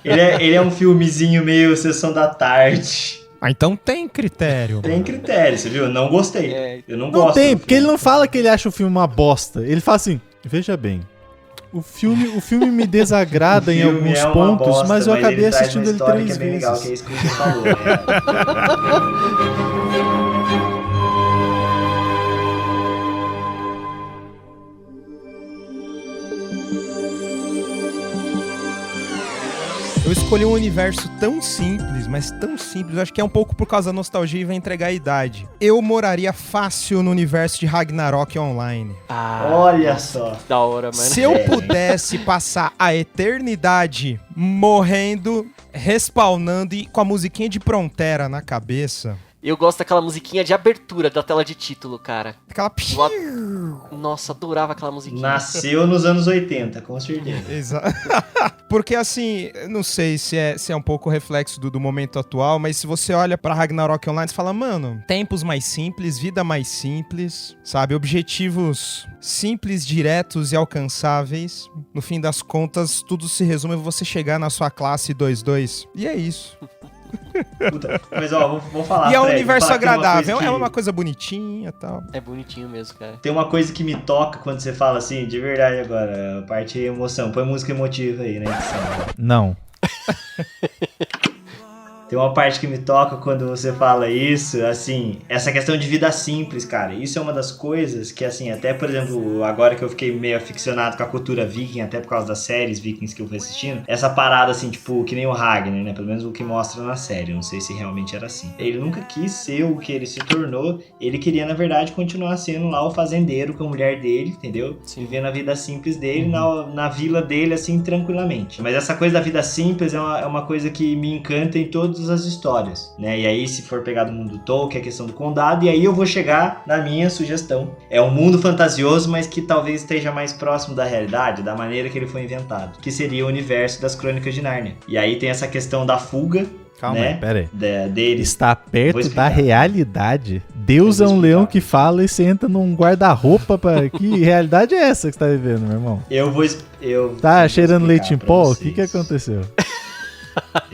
[SPEAKER 3] Ele é um filmezinho meio Sessão da Tarde.
[SPEAKER 4] Ah, então tem critério.
[SPEAKER 3] Tem critério, você viu? Eu não gostei. Eu não
[SPEAKER 1] Não
[SPEAKER 3] gosto.
[SPEAKER 1] tem,
[SPEAKER 3] do
[SPEAKER 1] porque ele
[SPEAKER 3] filme.
[SPEAKER 1] não fala que ele acha o filme uma bosta. Ele fala assim, veja bem, o filme me desagrada em
[SPEAKER 3] O filme
[SPEAKER 1] alguns
[SPEAKER 3] é uma
[SPEAKER 1] pontos,
[SPEAKER 3] bosta,
[SPEAKER 1] mas eu acabei
[SPEAKER 3] ele traz
[SPEAKER 1] assistindo
[SPEAKER 3] uma
[SPEAKER 1] ele
[SPEAKER 3] história
[SPEAKER 1] 3
[SPEAKER 3] que é bem
[SPEAKER 1] vezes.
[SPEAKER 3] legal, que é isso que você falou, né?
[SPEAKER 4] Eu escolhi um universo tão simples, mas tão simples, eu acho que é um pouco por causa da nostalgia e vai entregar a idade. Eu moraria fácil no universo de Ragnarok Online.
[SPEAKER 3] Olha só.
[SPEAKER 2] Que da hora, mano.
[SPEAKER 4] Se eu pudesse passar a eternidade morrendo, respawnando e com a musiquinha de Prontera na cabeça,
[SPEAKER 2] Eu gosto daquela musiquinha de abertura da tela de título, cara.
[SPEAKER 4] aquela...
[SPEAKER 2] Nossa, adorava aquela musiquinha.
[SPEAKER 3] Nasceu nos anos 80, com certeza.
[SPEAKER 4] Exato. Porque assim, não sei se é um pouco reflexo do momento atual, mas se você olha pra Ragnarok Online, você fala, mano, tempos mais simples, vida mais simples, sabe? Objetivos simples, diretos e alcançáveis. No fim das contas, tudo se resume a você chegar na sua classe 2-2. E é isso.
[SPEAKER 3] Puta, mas ó, vou falar.
[SPEAKER 4] E é um
[SPEAKER 3] Fred,
[SPEAKER 4] universo
[SPEAKER 3] vou falar que tem uma
[SPEAKER 4] agradável,
[SPEAKER 3] coisa
[SPEAKER 4] é
[SPEAKER 3] que-
[SPEAKER 4] uma coisa bonitinha e tal.
[SPEAKER 2] É bonitinho mesmo, cara.
[SPEAKER 3] Tem uma coisa que me toca quando você fala assim, de verdade agora, a parte emoção. Põe música emotiva aí na edição.
[SPEAKER 1] Não.
[SPEAKER 3] Tem uma parte que me toca quando você fala isso, assim, essa questão de vida simples, cara. Isso é uma das coisas que, assim, até, por exemplo, agora que eu fiquei meio aficionado com a cultura viking, até por causa das séries vikings que eu fui assistindo, essa parada, assim, tipo, que nem o Ragnar, né? Pelo menos o que mostra na série. Eu não sei se realmente era assim. Ele nunca quis ser o que ele se tornou. Ele queria, na verdade, continuar sendo lá o fazendeiro com a mulher dele, entendeu?
[SPEAKER 2] Sim.
[SPEAKER 3] Vivendo a vida simples dele na vila dele, assim, tranquilamente. Mas essa coisa da vida simples é uma coisa que me encanta em todas as histórias, né? E aí, se for pegar do mundo Tolkien, é a questão do condado, e aí eu vou chegar na minha sugestão. É um mundo fantasioso, mas que talvez esteja mais próximo da realidade, da maneira que ele foi inventado, que seria o universo das Crônicas de Nárnia. E aí tem essa questão da fuga,
[SPEAKER 1] Calma
[SPEAKER 3] né?
[SPEAKER 1] aí, pera aí.
[SPEAKER 3] Deles.
[SPEAKER 1] Está
[SPEAKER 3] Vou
[SPEAKER 1] perto
[SPEAKER 3] explicar.
[SPEAKER 1] da realidade. Deus é
[SPEAKER 3] Eu vou
[SPEAKER 1] um leão
[SPEAKER 3] explicar.
[SPEAKER 1] que fala e você entra num guarda-roupa pra... Que realidade é essa que você tá vivendo, meu irmão? Tá
[SPEAKER 3] vou
[SPEAKER 1] cheirando leite em
[SPEAKER 3] explicar
[SPEAKER 1] pó?
[SPEAKER 3] pra
[SPEAKER 1] O que
[SPEAKER 3] vocês.
[SPEAKER 1] aconteceu?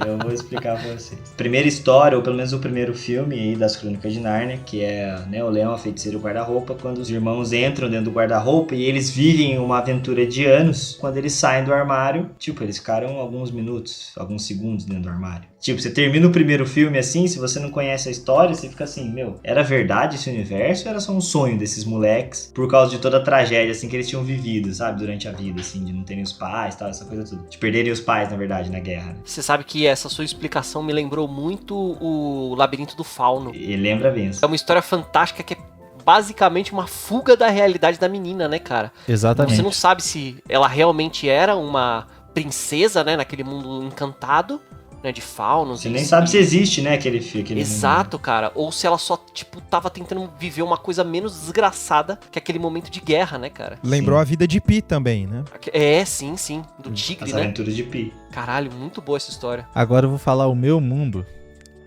[SPEAKER 3] Eu vou explicar pra vocês. Primeira história, ou pelo menos o primeiro filme aí das Crônicas de Nárnia, que é, né, o leão, a feiticeira e o guarda-roupa, quando os irmãos entram dentro do guarda-roupa e eles vivem uma aventura de anos, quando eles saem do armário, tipo, eles ficaram alguns minutos, alguns segundos dentro do armário. Tipo, você termina o primeiro filme assim, se você não conhece a história, você fica assim, meu, era verdade esse universo ou era só um sonho desses moleques por causa de toda a tragédia, assim, que eles tinham vivido, sabe, durante a vida, assim, de não terem os pais, tal, essa coisa tudo. De perderem os pais, na verdade, na guerra, né?
[SPEAKER 2] Você sabe que essa sua explicação me lembrou muito o Labirinto do Fauno.
[SPEAKER 3] E lembra bem.
[SPEAKER 2] É uma história fantástica que é basicamente uma fuga da realidade da menina, né, cara?
[SPEAKER 1] Exatamente.
[SPEAKER 2] Você não sabe se ela realmente era uma princesa, né, naquele mundo encantado, né, de faunos.
[SPEAKER 3] Você nem sabe se existe, né, aquele
[SPEAKER 2] Exato, cara. Ou se ela só, tipo, tava tentando viver uma coisa menos desgraçada que aquele momento de guerra, né, cara?
[SPEAKER 4] Lembrou a vida de Pi também, né?
[SPEAKER 2] Sim. Do tigre,
[SPEAKER 3] As
[SPEAKER 2] né?
[SPEAKER 3] Aventuras de Pi.
[SPEAKER 2] Caralho, muito boa essa história.
[SPEAKER 1] Agora eu vou falar o meu mundo.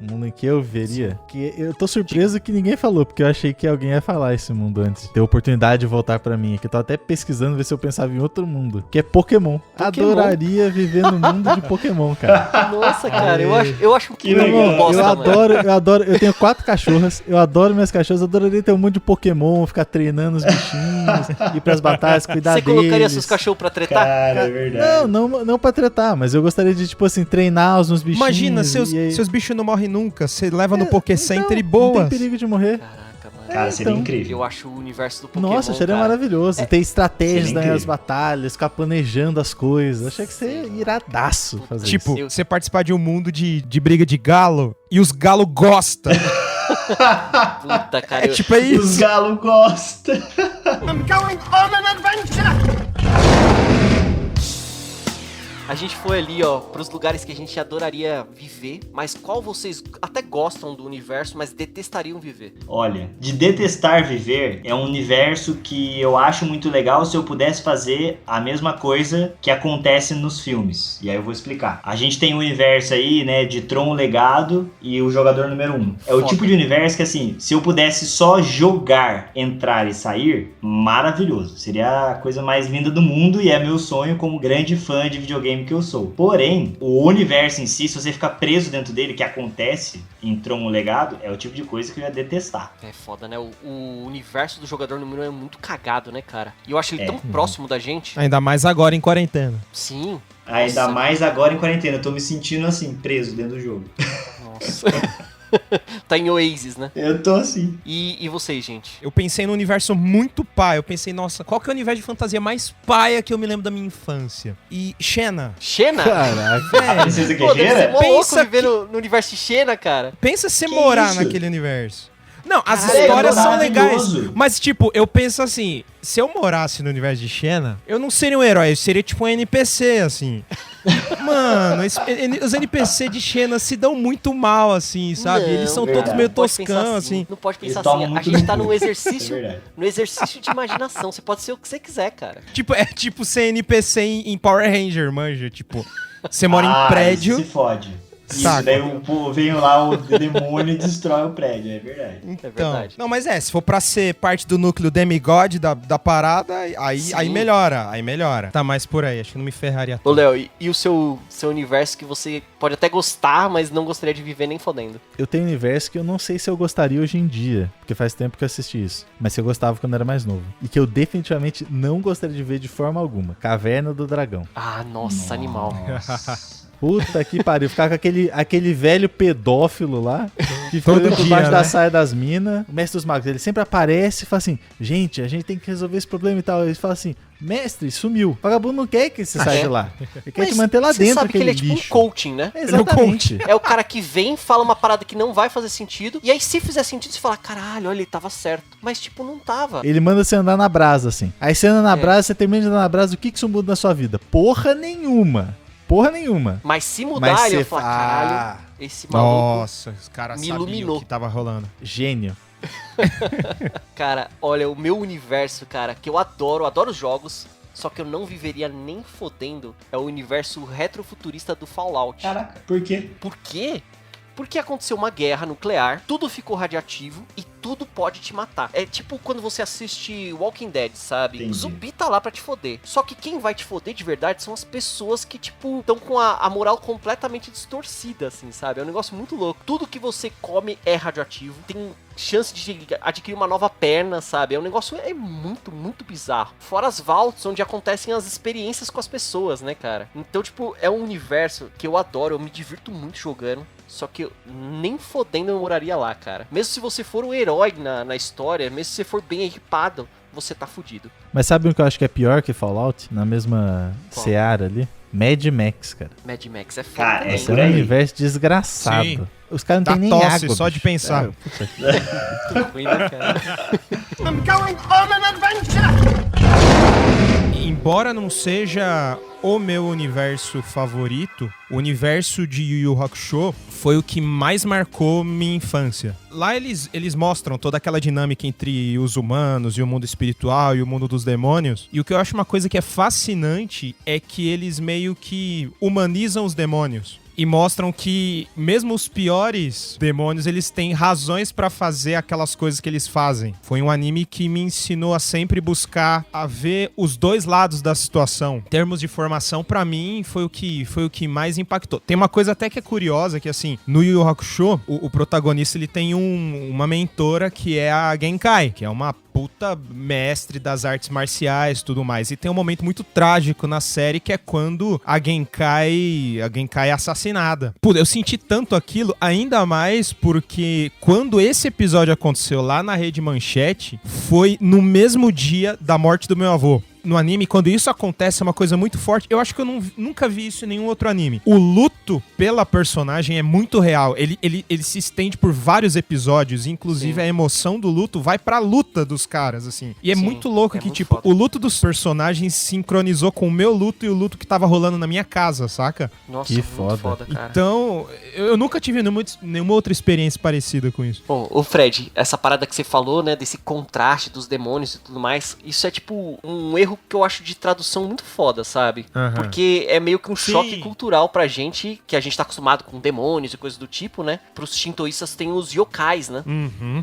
[SPEAKER 1] O mundo em que eu veria. Que eu tô surpreso que ninguém falou, porque eu achei que alguém ia falar esse mundo antes. Ter a oportunidade de voltar pra mim. Que eu tô até pesquisando, ver se eu pensava em outro mundo. Que é Pokémon. Adoraria viver no mundo de Pokémon, cara.
[SPEAKER 2] Nossa, cara, eu acho
[SPEAKER 3] Que legal.
[SPEAKER 2] bosta,
[SPEAKER 1] Eu adoro. Eu tenho 4 cachorras. Eu adoro minhas cachorras. Eu adoraria ter um mundo de Pokémon, ficar treinando os bichinhos, ir pras batalhas, cuidar deles.
[SPEAKER 2] Você colocaria seus cachorros pra tretar?
[SPEAKER 3] Cara, é verdade.
[SPEAKER 1] Não pra tretar, mas eu gostaria de, tipo assim, treinar os meus bichinhos.
[SPEAKER 4] Imagina,
[SPEAKER 1] e aí...
[SPEAKER 4] seus bichos não morrem nunca. Você leva no Poké Center e
[SPEAKER 1] Não
[SPEAKER 4] boas.
[SPEAKER 1] tem perigo de morrer.
[SPEAKER 2] Caraca, mano.
[SPEAKER 3] Cara, seria
[SPEAKER 1] então.
[SPEAKER 3] incrível.
[SPEAKER 2] Eu acho o universo do Pokémon,
[SPEAKER 1] Nossa, seria
[SPEAKER 2] cara,
[SPEAKER 1] maravilhoso. Ter estratégias
[SPEAKER 3] seria
[SPEAKER 1] nas
[SPEAKER 3] incrível.
[SPEAKER 1] batalhas, ficar planejando as coisas. Achei que seria iradaço fazer
[SPEAKER 4] Tipo,
[SPEAKER 1] isso.
[SPEAKER 4] você participar de um mundo de briga de galo e os galos gostam.
[SPEAKER 2] Puta, cara.
[SPEAKER 4] É
[SPEAKER 3] Os
[SPEAKER 4] isso.
[SPEAKER 3] galos gostam.
[SPEAKER 5] I'm going on an adventure!
[SPEAKER 2] A gente foi ali, ó, pros lugares que a gente adoraria viver, mas qual vocês até gostam do universo, mas detestariam viver?
[SPEAKER 3] Olha, de detestar viver é um universo que eu acho muito legal se eu pudesse fazer a mesma coisa que acontece nos filmes. E aí eu vou explicar. A gente tem um universo aí, né, de Tron o Legado e o Jogador Número 1. É o
[SPEAKER 2] Foda.
[SPEAKER 3] tipo de universo que, assim, se eu pudesse só jogar, entrar e sair, maravilhoso. Seria a coisa mais linda do mundo e é meu sonho como grande fã de videogame que eu sou. Porém, o universo em si, se você ficar preso dentro dele, que acontece em Tron o Legado, é o tipo de coisa que eu ia detestar.
[SPEAKER 2] É foda, né? O universo do Jogador Número 1 é muito cagado, né, cara? E eu acho ele
[SPEAKER 3] É.
[SPEAKER 2] tão próximo da gente.
[SPEAKER 4] Ainda mais agora em quarentena.
[SPEAKER 2] Sim.
[SPEAKER 3] Ainda
[SPEAKER 2] Nossa.
[SPEAKER 3] mais agora em quarentena, eu tô me sentindo assim, preso dentro do jogo.
[SPEAKER 2] Nossa. Tá em Oasis, né?
[SPEAKER 3] Eu tô assim.
[SPEAKER 2] E vocês, gente?
[SPEAKER 4] Eu pensei num universo muito paia. Eu pensei, nossa, qual que é o universo de fantasia mais paia que eu me lembro da minha infância? E Xena.
[SPEAKER 2] Xena?
[SPEAKER 1] Caraca.
[SPEAKER 3] A princesa
[SPEAKER 2] Pô, deve ser
[SPEAKER 3] guerreira?
[SPEAKER 2] mó louco
[SPEAKER 4] Pensa
[SPEAKER 2] viver no universo de Xena, cara.
[SPEAKER 4] Pensa você
[SPEAKER 3] Que
[SPEAKER 4] morar
[SPEAKER 3] isso?
[SPEAKER 4] naquele universo. Não, as
[SPEAKER 2] Cara,
[SPEAKER 4] histórias
[SPEAKER 3] é
[SPEAKER 4] são legais.
[SPEAKER 3] maravilhoso.
[SPEAKER 4] Mas, tipo, eu penso assim, se eu morasse no universo de Xena, eu não seria um herói, eu seria tipo um NPC, assim. Mano, os NPC de Xena se dão muito mal, assim, sabe?
[SPEAKER 2] Não,
[SPEAKER 4] Eles são
[SPEAKER 3] verdade.
[SPEAKER 4] todos meio
[SPEAKER 2] Não pode pensar
[SPEAKER 4] toscão, assim.
[SPEAKER 2] Não pode pensar
[SPEAKER 3] Eles tomam
[SPEAKER 2] assim. A
[SPEAKER 3] muito
[SPEAKER 2] gente
[SPEAKER 3] no
[SPEAKER 2] tá
[SPEAKER 3] cu.
[SPEAKER 2] num exercício,
[SPEAKER 3] É verdade.
[SPEAKER 2] no exercício de imaginação. Você pode ser o que você quiser, cara.
[SPEAKER 4] Tipo, é tipo ser NPC em Power Ranger, manja. Tipo, você mora em prédio.
[SPEAKER 3] Isso se fode. Isso,
[SPEAKER 4] Saca.
[SPEAKER 3] daí vem lá o demônio e destrói o prédio, é verdade.
[SPEAKER 2] É verdade.
[SPEAKER 4] Não, mas se for pra ser parte do núcleo demigod da parada,
[SPEAKER 2] Sim.
[SPEAKER 4] aí melhora. Tá mais por aí, acho que não me ferraria
[SPEAKER 2] Ô,
[SPEAKER 4] tanto.
[SPEAKER 2] Léo, e o seu universo que você pode até gostar, mas não gostaria de viver nem fodendo?
[SPEAKER 1] Eu tenho um universo que eu não sei se eu gostaria hoje em dia, porque faz tempo que eu assisti isso, mas que eu gostava quando era mais novo. E que eu definitivamente não gostaria de ver de forma alguma. Caverna do Dragão.
[SPEAKER 2] Ah, nossa, animal.
[SPEAKER 1] Puta que pariu. Ficar com aquele velho pedófilo lá, que
[SPEAKER 4] Todo
[SPEAKER 1] fica por
[SPEAKER 4] dia,
[SPEAKER 1] baixo
[SPEAKER 4] né?
[SPEAKER 1] da saia das minas. O mestre dos magos, ele sempre aparece e fala assim, gente, a gente tem que resolver esse problema e tal. Ele fala assim, mestre, sumiu. O vagabundo não quer que você saia de lá. Ele quer te manter lá
[SPEAKER 2] você
[SPEAKER 1] dentro,
[SPEAKER 2] sabe que
[SPEAKER 1] aquele
[SPEAKER 2] ele é tipo
[SPEAKER 1] lixo.
[SPEAKER 2] um coaching, né?
[SPEAKER 1] Exatamente.
[SPEAKER 2] É o cara que vem, fala uma parada que não vai fazer sentido, e aí se fizer sentido, você fala, caralho, olha, ele tava certo. Mas, tipo, não tava.
[SPEAKER 1] Ele manda você andar na brasa, assim. Aí você anda na
[SPEAKER 2] É.
[SPEAKER 1] brasa, você termina de andar na brasa, o que isso muda na sua vida? Porra nenhuma.
[SPEAKER 2] Mas se mudar, ele vai falar, caralho, esse maluco...
[SPEAKER 4] Nossa, os caras
[SPEAKER 2] me
[SPEAKER 4] sabiam
[SPEAKER 2] iluminou.
[SPEAKER 4] o que tava rolando.
[SPEAKER 1] Gênio.
[SPEAKER 2] Cara, olha, o meu universo, cara, que eu adoro jogos, só que eu não viveria nem fodendo, é o universo retrofuturista do Fallout.
[SPEAKER 3] Caraca, por quê?
[SPEAKER 2] Por quê? Porque aconteceu uma guerra nuclear, tudo ficou radioativo e tudo pode te matar. É tipo quando você assiste Walking Dead, sabe?
[SPEAKER 3] Entendi.
[SPEAKER 2] O zumbi tá lá pra te foder. Só que quem vai te foder de verdade são as pessoas que, tipo, estão com a moral completamente distorcida, assim, sabe? É um negócio muito louco. Tudo que você come é radioativo. Tem chance de adquirir uma nova perna, sabe? É um negócio muito, muito bizarro. Fora as vaults, onde acontecem as experiências com as pessoas, né, cara? Então, tipo, é um universo que eu adoro, eu me divirto muito jogando. Só que eu nem fodendo eu moraria lá, cara. Mesmo se você for o herói na história, mesmo se você for bem equipado, você tá fudido.
[SPEAKER 1] Mas sabe o que eu acho que é pior que Fallout? Na mesma
[SPEAKER 2] Qual?
[SPEAKER 1] seara ali? Mad Max, cara.
[SPEAKER 2] Mad Max é foda
[SPEAKER 3] Cara,
[SPEAKER 2] também.
[SPEAKER 1] Esse
[SPEAKER 3] por
[SPEAKER 1] é um
[SPEAKER 3] aí.
[SPEAKER 1] universo desgraçado.
[SPEAKER 4] Sim.
[SPEAKER 1] Os caras não
[SPEAKER 4] Dá
[SPEAKER 1] tem nem
[SPEAKER 4] tosse
[SPEAKER 1] água.
[SPEAKER 4] só de
[SPEAKER 1] bicho.
[SPEAKER 4] pensar.
[SPEAKER 1] Puta que-
[SPEAKER 2] Muito ruim, né, cara?
[SPEAKER 5] I'm going on an adventure!
[SPEAKER 4] Em embora não seja o meu universo favorito, o universo de Yu Yu Hakusho foi o que mais marcou minha infância. Lá eles mostram toda aquela dinâmica entre os humanos e o mundo espiritual e o mundo dos demônios. E o que eu acho uma coisa que é fascinante é que eles meio que humanizam os demônios. E mostram que mesmo os piores demônios, eles têm razões pra fazer aquelas coisas que eles fazem. Foi um anime que me ensinou a sempre buscar a ver os dois lados da situação. Em termos de formação, pra mim, foi o que mais impactou. Tem uma coisa até que é curiosa, que assim, no Yu Yu Hakusho, o protagonista, ele tem uma mentora que é a Genkai, que é uma puta mestre das artes marciais e tudo mais. E tem um momento muito trágico na série, que é quando a Genkai é assassinada. Puta, eu senti tanto aquilo, ainda mais porque quando esse episódio aconteceu lá na Rede Manchete, foi no mesmo dia da morte do meu avô. No anime, quando isso acontece, é uma coisa muito forte. Eu acho que eu nunca vi isso em nenhum outro anime. O luto pela personagem é muito real. Ele se estende por vários episódios. Inclusive, a emoção do luto vai pra luta dos caras, assim. E é muito louco que, tipo, foda. O luto dos personagens sincronizou com o meu luto e o luto que tava rolando na minha casa, saca?
[SPEAKER 2] Nossa,
[SPEAKER 1] que
[SPEAKER 2] foda, cara.
[SPEAKER 4] Então, eu nunca tive nenhuma outra experiência parecida com isso.
[SPEAKER 2] Bom, ô Fred, essa parada que você falou, né, desse contraste dos demônios e tudo mais, isso é tipo um erro que eu acho de tradução muito foda, sabe? Porque é meio que um choque cultural pra gente, que a gente tá acostumado com demônios e coisas do tipo, né? Pros shintoístas tem os yokais, né?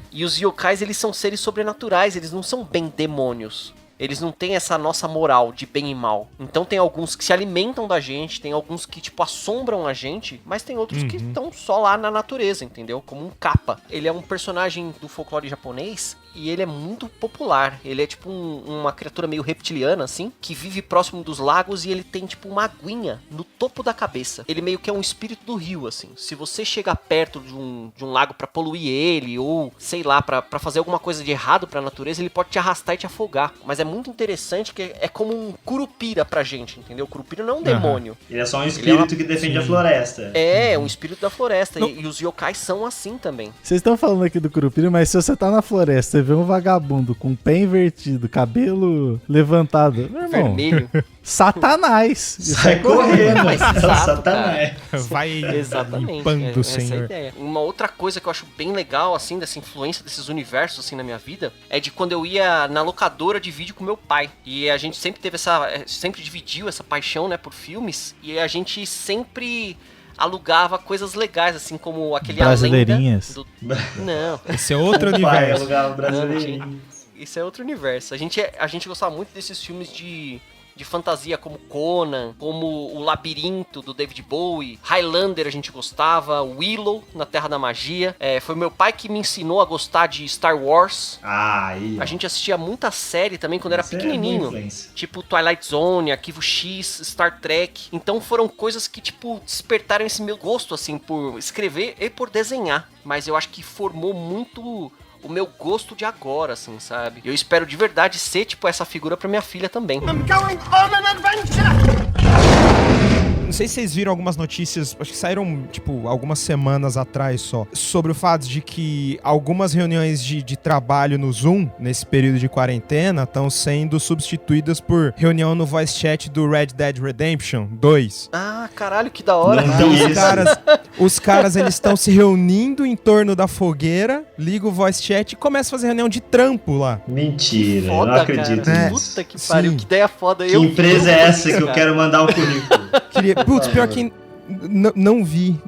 [SPEAKER 2] E os yokais, eles são seres sobrenaturais, eles não são bem demônios. Eles não têm essa nossa moral de bem e mal. Então tem alguns que se alimentam da gente, tem alguns que, tipo, assombram a gente, mas tem outros que estão só lá na natureza, entendeu? Como um kappa. Ele é um personagem do folclore japonês e ele é muito popular. Ele é, tipo, uma criatura meio reptiliana, assim, que vive próximo dos lagos e ele tem, tipo, uma aguinha no topo da cabeça. Ele meio que é um espírito do rio, assim. Se você chegar perto de um lago pra poluir ele, ou, sei lá, pra fazer alguma coisa de errado pra natureza, ele pode te arrastar e te afogar. Mas é muito interessante que é como um curupira pra gente, entendeu? O curupira não é um demônio.
[SPEAKER 3] Ele é só um espírito que defende a floresta.
[SPEAKER 2] É, um espírito da floresta. E os yokais são assim também.
[SPEAKER 1] Vocês estão falando aqui do curupira, mas se você tá na floresta, você vê um vagabundo com o pé invertido, cabelo levantado, meu irmão,
[SPEAKER 2] vermelho.
[SPEAKER 1] Satanás.
[SPEAKER 3] Sai correndo,
[SPEAKER 2] mas
[SPEAKER 3] é o Satanás.
[SPEAKER 4] Vai
[SPEAKER 2] exatamente.
[SPEAKER 4] limpando o
[SPEAKER 2] Essa é a
[SPEAKER 4] Senhor.
[SPEAKER 2] ideia. Uma outra coisa que eu acho bem legal, assim, dessa influência desses universos, assim, na minha vida, é de quando eu ia na locadora de vídeo com meu pai. E a gente sempre teve sempre dividiu essa paixão, né, por filmes. E a gente sempre alugava coisas legais, assim, como aquele
[SPEAKER 1] Brasileirinhas.
[SPEAKER 2] Não.
[SPEAKER 4] Esse é outro
[SPEAKER 3] Pai
[SPEAKER 4] universo.
[SPEAKER 3] alugava brasileirinho.
[SPEAKER 2] Isso é outro universo. A gente gostava muito desses filmes de fantasia como Conan, como o Labirinto do David Bowie, Highlander a gente gostava, Willow na Terra da Magia. Foi meu pai que me ensinou a gostar de Star Wars.
[SPEAKER 3] Aí.
[SPEAKER 2] A gente assistia muita série também quando era pequenininho, tipo Twilight Zone, Arquivo X, Star Trek. Então foram coisas que, tipo, despertaram esse meu gosto, assim, por escrever e por desenhar. Mas eu acho que formou muito o meu gosto de agora, assim, sabe? Eu espero de verdade ser, tipo, essa figura pra minha filha também.
[SPEAKER 5] I'm going on an adventure!
[SPEAKER 4] Não sei se vocês viram algumas notícias, acho que saíram, tipo, algumas semanas atrás só, sobre o fato de que algumas reuniões de trabalho no Zoom, nesse período de quarentena, estão sendo substituídas por reunião no voice chat do Red Dead Redemption 2.
[SPEAKER 2] Ah, caralho, que da hora.
[SPEAKER 3] Não,
[SPEAKER 4] Então os caras eles estão se reunindo em torno da fogueira, liga o voice chat e começa a fazer reunião de trampo lá.
[SPEAKER 3] Mentira,
[SPEAKER 2] Foda,
[SPEAKER 3] eu não acredito
[SPEAKER 2] cara.
[SPEAKER 3] nisso.
[SPEAKER 2] Puta que pariu,
[SPEAKER 4] Sim.
[SPEAKER 2] que ideia foda.
[SPEAKER 3] Que empresa é essa que eu quero mandar o currículo?
[SPEAKER 4] Putz, pior que não vi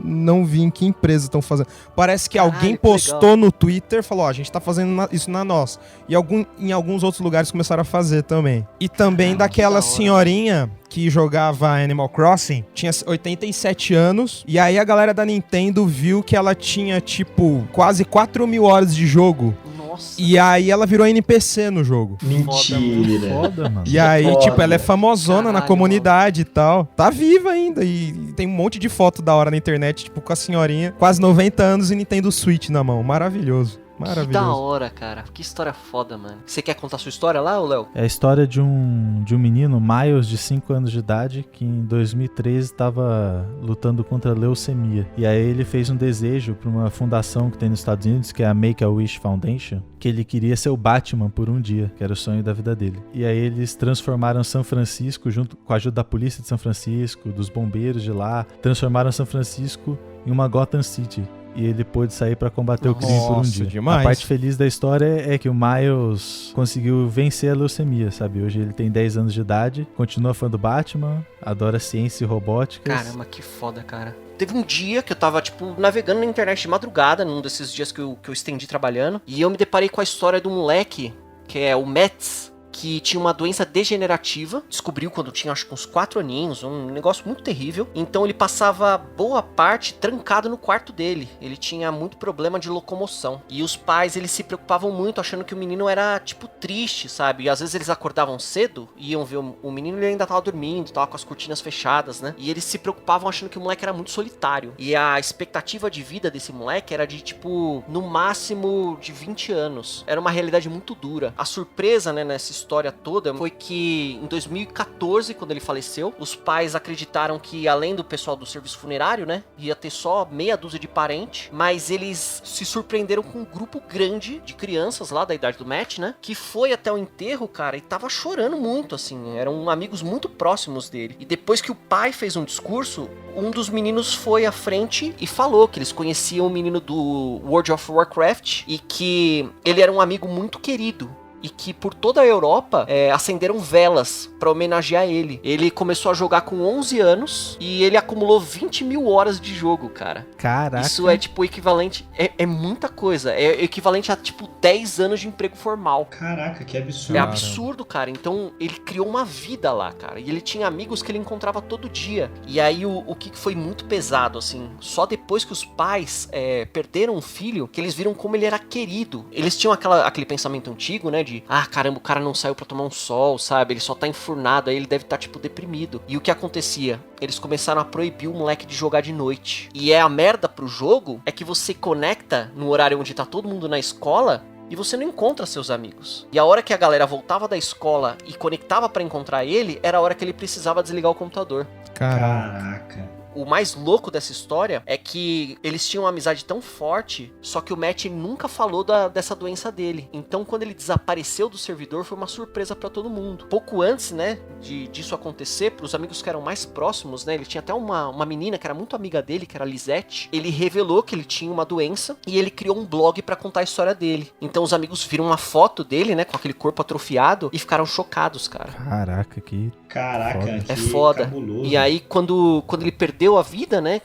[SPEAKER 4] em que empresa estão fazendo. Parece que
[SPEAKER 2] Caralho,
[SPEAKER 4] alguém
[SPEAKER 2] que
[SPEAKER 4] postou
[SPEAKER 2] legal.
[SPEAKER 4] no Twitter, falou, a gente tá fazendo isso na nossa. E em alguns outros lugares começaram a fazer também. E também daquela senhorinha que jogava Animal Crossing, tinha 87 anos, e aí a galera da Nintendo viu que ela tinha, tipo, quase 4.000 horas de jogo.
[SPEAKER 2] Nossa.
[SPEAKER 4] E aí ela virou NPC no jogo.
[SPEAKER 3] Mentira.
[SPEAKER 1] Foda, mano.
[SPEAKER 4] E aí,
[SPEAKER 3] foda.
[SPEAKER 4] tipo, ela é famosona na
[SPEAKER 2] Caralho,
[SPEAKER 4] comunidade e tal. Tá viva ainda. E tem um monte de foto da hora na internet, tipo, com a senhorinha, quase 90 anos e Nintendo Switch na mão. Maravilhoso.
[SPEAKER 2] Que da
[SPEAKER 4] Maravilhoso.
[SPEAKER 2] hora, cara. Que história foda, mano. Você quer contar sua história lá, ô Léo?
[SPEAKER 1] É a história de um menino, Miles, de 5 anos de idade, que em 2013 estava lutando contra a leucemia. E aí ele fez um desejo para uma fundação que tem nos Estados Unidos, que é a Make-A-Wish Foundation, que ele queria ser o Batman por um dia, que era o sonho da vida dele. E aí eles transformaram São Francisco, junto com a ajuda da polícia de São Francisco, dos bombeiros de lá, transformaram São Francisco em uma Gotham City. E ele pôde sair pra combater o crime por um
[SPEAKER 4] Nossa,
[SPEAKER 1] dia.
[SPEAKER 4] demais.
[SPEAKER 1] A parte feliz da história é que o Miles conseguiu vencer a leucemia, sabe? Hoje ele tem 10 anos de idade, continua fã do Batman, adora ciência e robótica.
[SPEAKER 2] Caramba, que foda, cara. Teve um dia que eu tava, tipo, navegando na internet de madrugada, num desses dias que eu estendi trabalhando, e eu me deparei com a história de um moleque, que é o Mets, que tinha uma doença degenerativa, descobriu quando tinha acho que uns 4 aninhos, um negócio muito terrível. Então ele passava boa parte trancado no quarto dele. Ele tinha muito problema de locomoção. E os pais, eles se preocupavam muito, achando que o menino era, tipo, triste, sabe? E às vezes eles acordavam cedo, iam ver o menino, ele ainda tava dormindo, tava com as cortinas fechadas, né? E eles se preocupavam achando que o moleque era muito solitário. E a expectativa de vida desse moleque era de, tipo, no máximo de 20 anos. Era uma realidade muito dura. A surpresa, né, nessa história toda foi que em 2014, quando ele faleceu, os pais acreditaram que além do pessoal do serviço funerário, né, ia ter só meia dúzia de parente, mas eles se surpreenderam com um grupo grande de crianças lá da idade do Matt, né, que foi até o enterro, cara, e tava chorando muito, assim, eram amigos muito próximos dele. E depois que o pai fez um discurso, um dos meninos foi à frente e falou que eles conheciam o menino do World of Warcraft e que ele era um amigo muito querido. E que por toda a Europa acenderam velas pra homenagear ele. Ele começou a jogar com 11 anos e ele acumulou 20 mil horas de jogo, cara.
[SPEAKER 1] Caraca.
[SPEAKER 2] Isso é tipo equivalente, é muita coisa. É equivalente a tipo 10 anos de emprego formal.
[SPEAKER 3] Caraca, que absurdo.
[SPEAKER 2] É absurdo, cara. Então ele criou uma vida lá, cara. E ele tinha amigos que ele encontrava todo dia. E aí o que foi muito pesado, assim, só depois que os pais perderam um filho, que eles viram como ele era querido. Eles tinham aquele pensamento antigo, né, de caramba, o cara não saiu pra tomar um sol, sabe? Ele só tá enfurnado, aí ele deve estar, tipo, deprimido. E o que acontecia? Eles começaram a proibir o moleque de jogar de noite. E a merda pro jogo é que você conecta no horário onde tá todo mundo na escola e você não encontra seus amigos. E a hora que a galera voltava da escola e conectava pra encontrar ele, era a hora que ele precisava desligar o computador.
[SPEAKER 3] Caraca.
[SPEAKER 2] O mais louco dessa história é que eles tinham uma amizade tão forte, só que o Matt nunca falou dessa doença dele. Então, quando ele desapareceu do servidor, foi uma surpresa pra todo mundo. Pouco antes, né, disso acontecer, pros amigos que eram mais próximos, né, ele tinha até uma menina que era muito amiga dele, que era a Lisette. Ele revelou que ele tinha uma doença e ele criou um blog pra contar a história dele. Então, os amigos viram uma foto dele, né, com aquele corpo atrofiado e ficaram chocados, cara.
[SPEAKER 1] Caraca, que...
[SPEAKER 3] Caraca,
[SPEAKER 1] Foda.
[SPEAKER 3] que
[SPEAKER 2] É foda.
[SPEAKER 3] cabuloso.
[SPEAKER 2] E aí, quando ele perdeu a vida, né,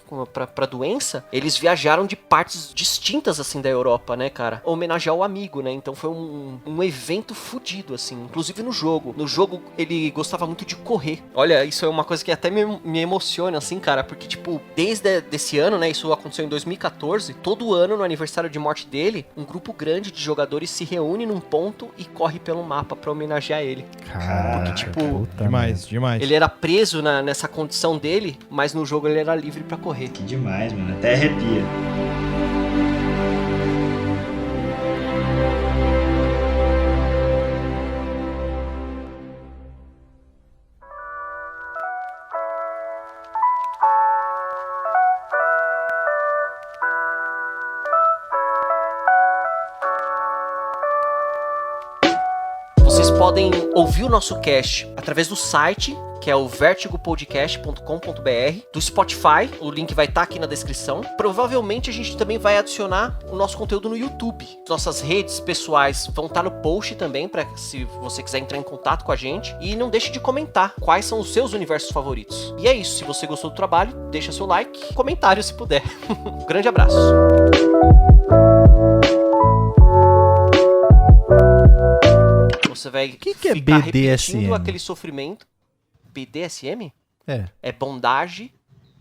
[SPEAKER 2] pra doença, eles viajaram de partes distintas, assim, da Europa, né, cara? Homenagear o amigo, né? Então foi um evento fudido, assim. Inclusive no jogo. No jogo, ele gostava muito de correr. Olha, isso é uma coisa que até me emociona, assim, cara, porque, tipo, desde esse ano, né, isso aconteceu em 2014, todo ano, no aniversário de morte dele, um grupo grande de jogadores se reúne num ponto e corre pelo mapa pra homenagear ele.
[SPEAKER 1] Caraca,
[SPEAKER 2] Porque, tipo,
[SPEAKER 1] puta
[SPEAKER 4] Demais, demais.
[SPEAKER 2] Ele era preso nessa condição dele, mas no jogo ele era livre pra correr.
[SPEAKER 3] Que demais, mano. Até arrepia.
[SPEAKER 2] Vocês podem ouvir o nosso cast através do site, que é o vertigopodcast.com.br, do Spotify, o link vai estar aqui na descrição. Provavelmente a gente também vai adicionar o nosso conteúdo no YouTube. Nossas redes pessoais vão estar no post também, para se você quiser entrar em contato com a gente. E não deixe de comentar quais são os seus universos favoritos. E é isso, se você gostou do trabalho, deixa seu like, comentário se puder. Um grande abraço. Você vai
[SPEAKER 1] que é
[SPEAKER 2] ficar
[SPEAKER 1] BDSM?
[SPEAKER 2] repetindo aquele sofrimento. BDSM?
[SPEAKER 1] É.
[SPEAKER 2] É bondage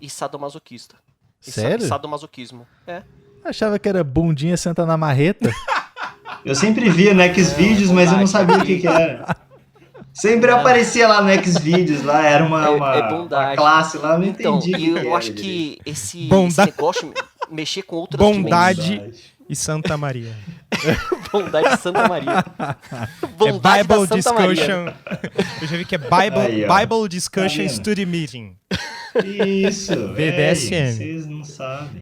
[SPEAKER 2] e sadomasoquista.
[SPEAKER 1] Sério?
[SPEAKER 2] Sadomasoquismo. É.
[SPEAKER 1] Achava que era bundinha senta na marreta.
[SPEAKER 3] Eu sempre via no Xvideos, mas eu não sabia o que era. Sempre aparecia lá no Xvideos, lá era uma classe lá, eu não
[SPEAKER 2] Então,
[SPEAKER 3] entendi.
[SPEAKER 2] e eu acho que esse
[SPEAKER 4] Bondade.
[SPEAKER 2] negócio mexer com outras
[SPEAKER 4] Bondade.
[SPEAKER 2] dimensões.
[SPEAKER 4] e Santa Maria.
[SPEAKER 2] Bondade de Santa Maria.
[SPEAKER 4] É
[SPEAKER 2] Bondade da
[SPEAKER 4] Bible
[SPEAKER 2] Santa Maria.
[SPEAKER 4] Discussion. Eu já vi que é Bible,
[SPEAKER 3] Aí, ó.
[SPEAKER 4] Bible Discussion
[SPEAKER 3] Tá vendo?
[SPEAKER 4] Study Meeting.
[SPEAKER 3] Isso,
[SPEAKER 4] BDSM.
[SPEAKER 3] vocês não sabem.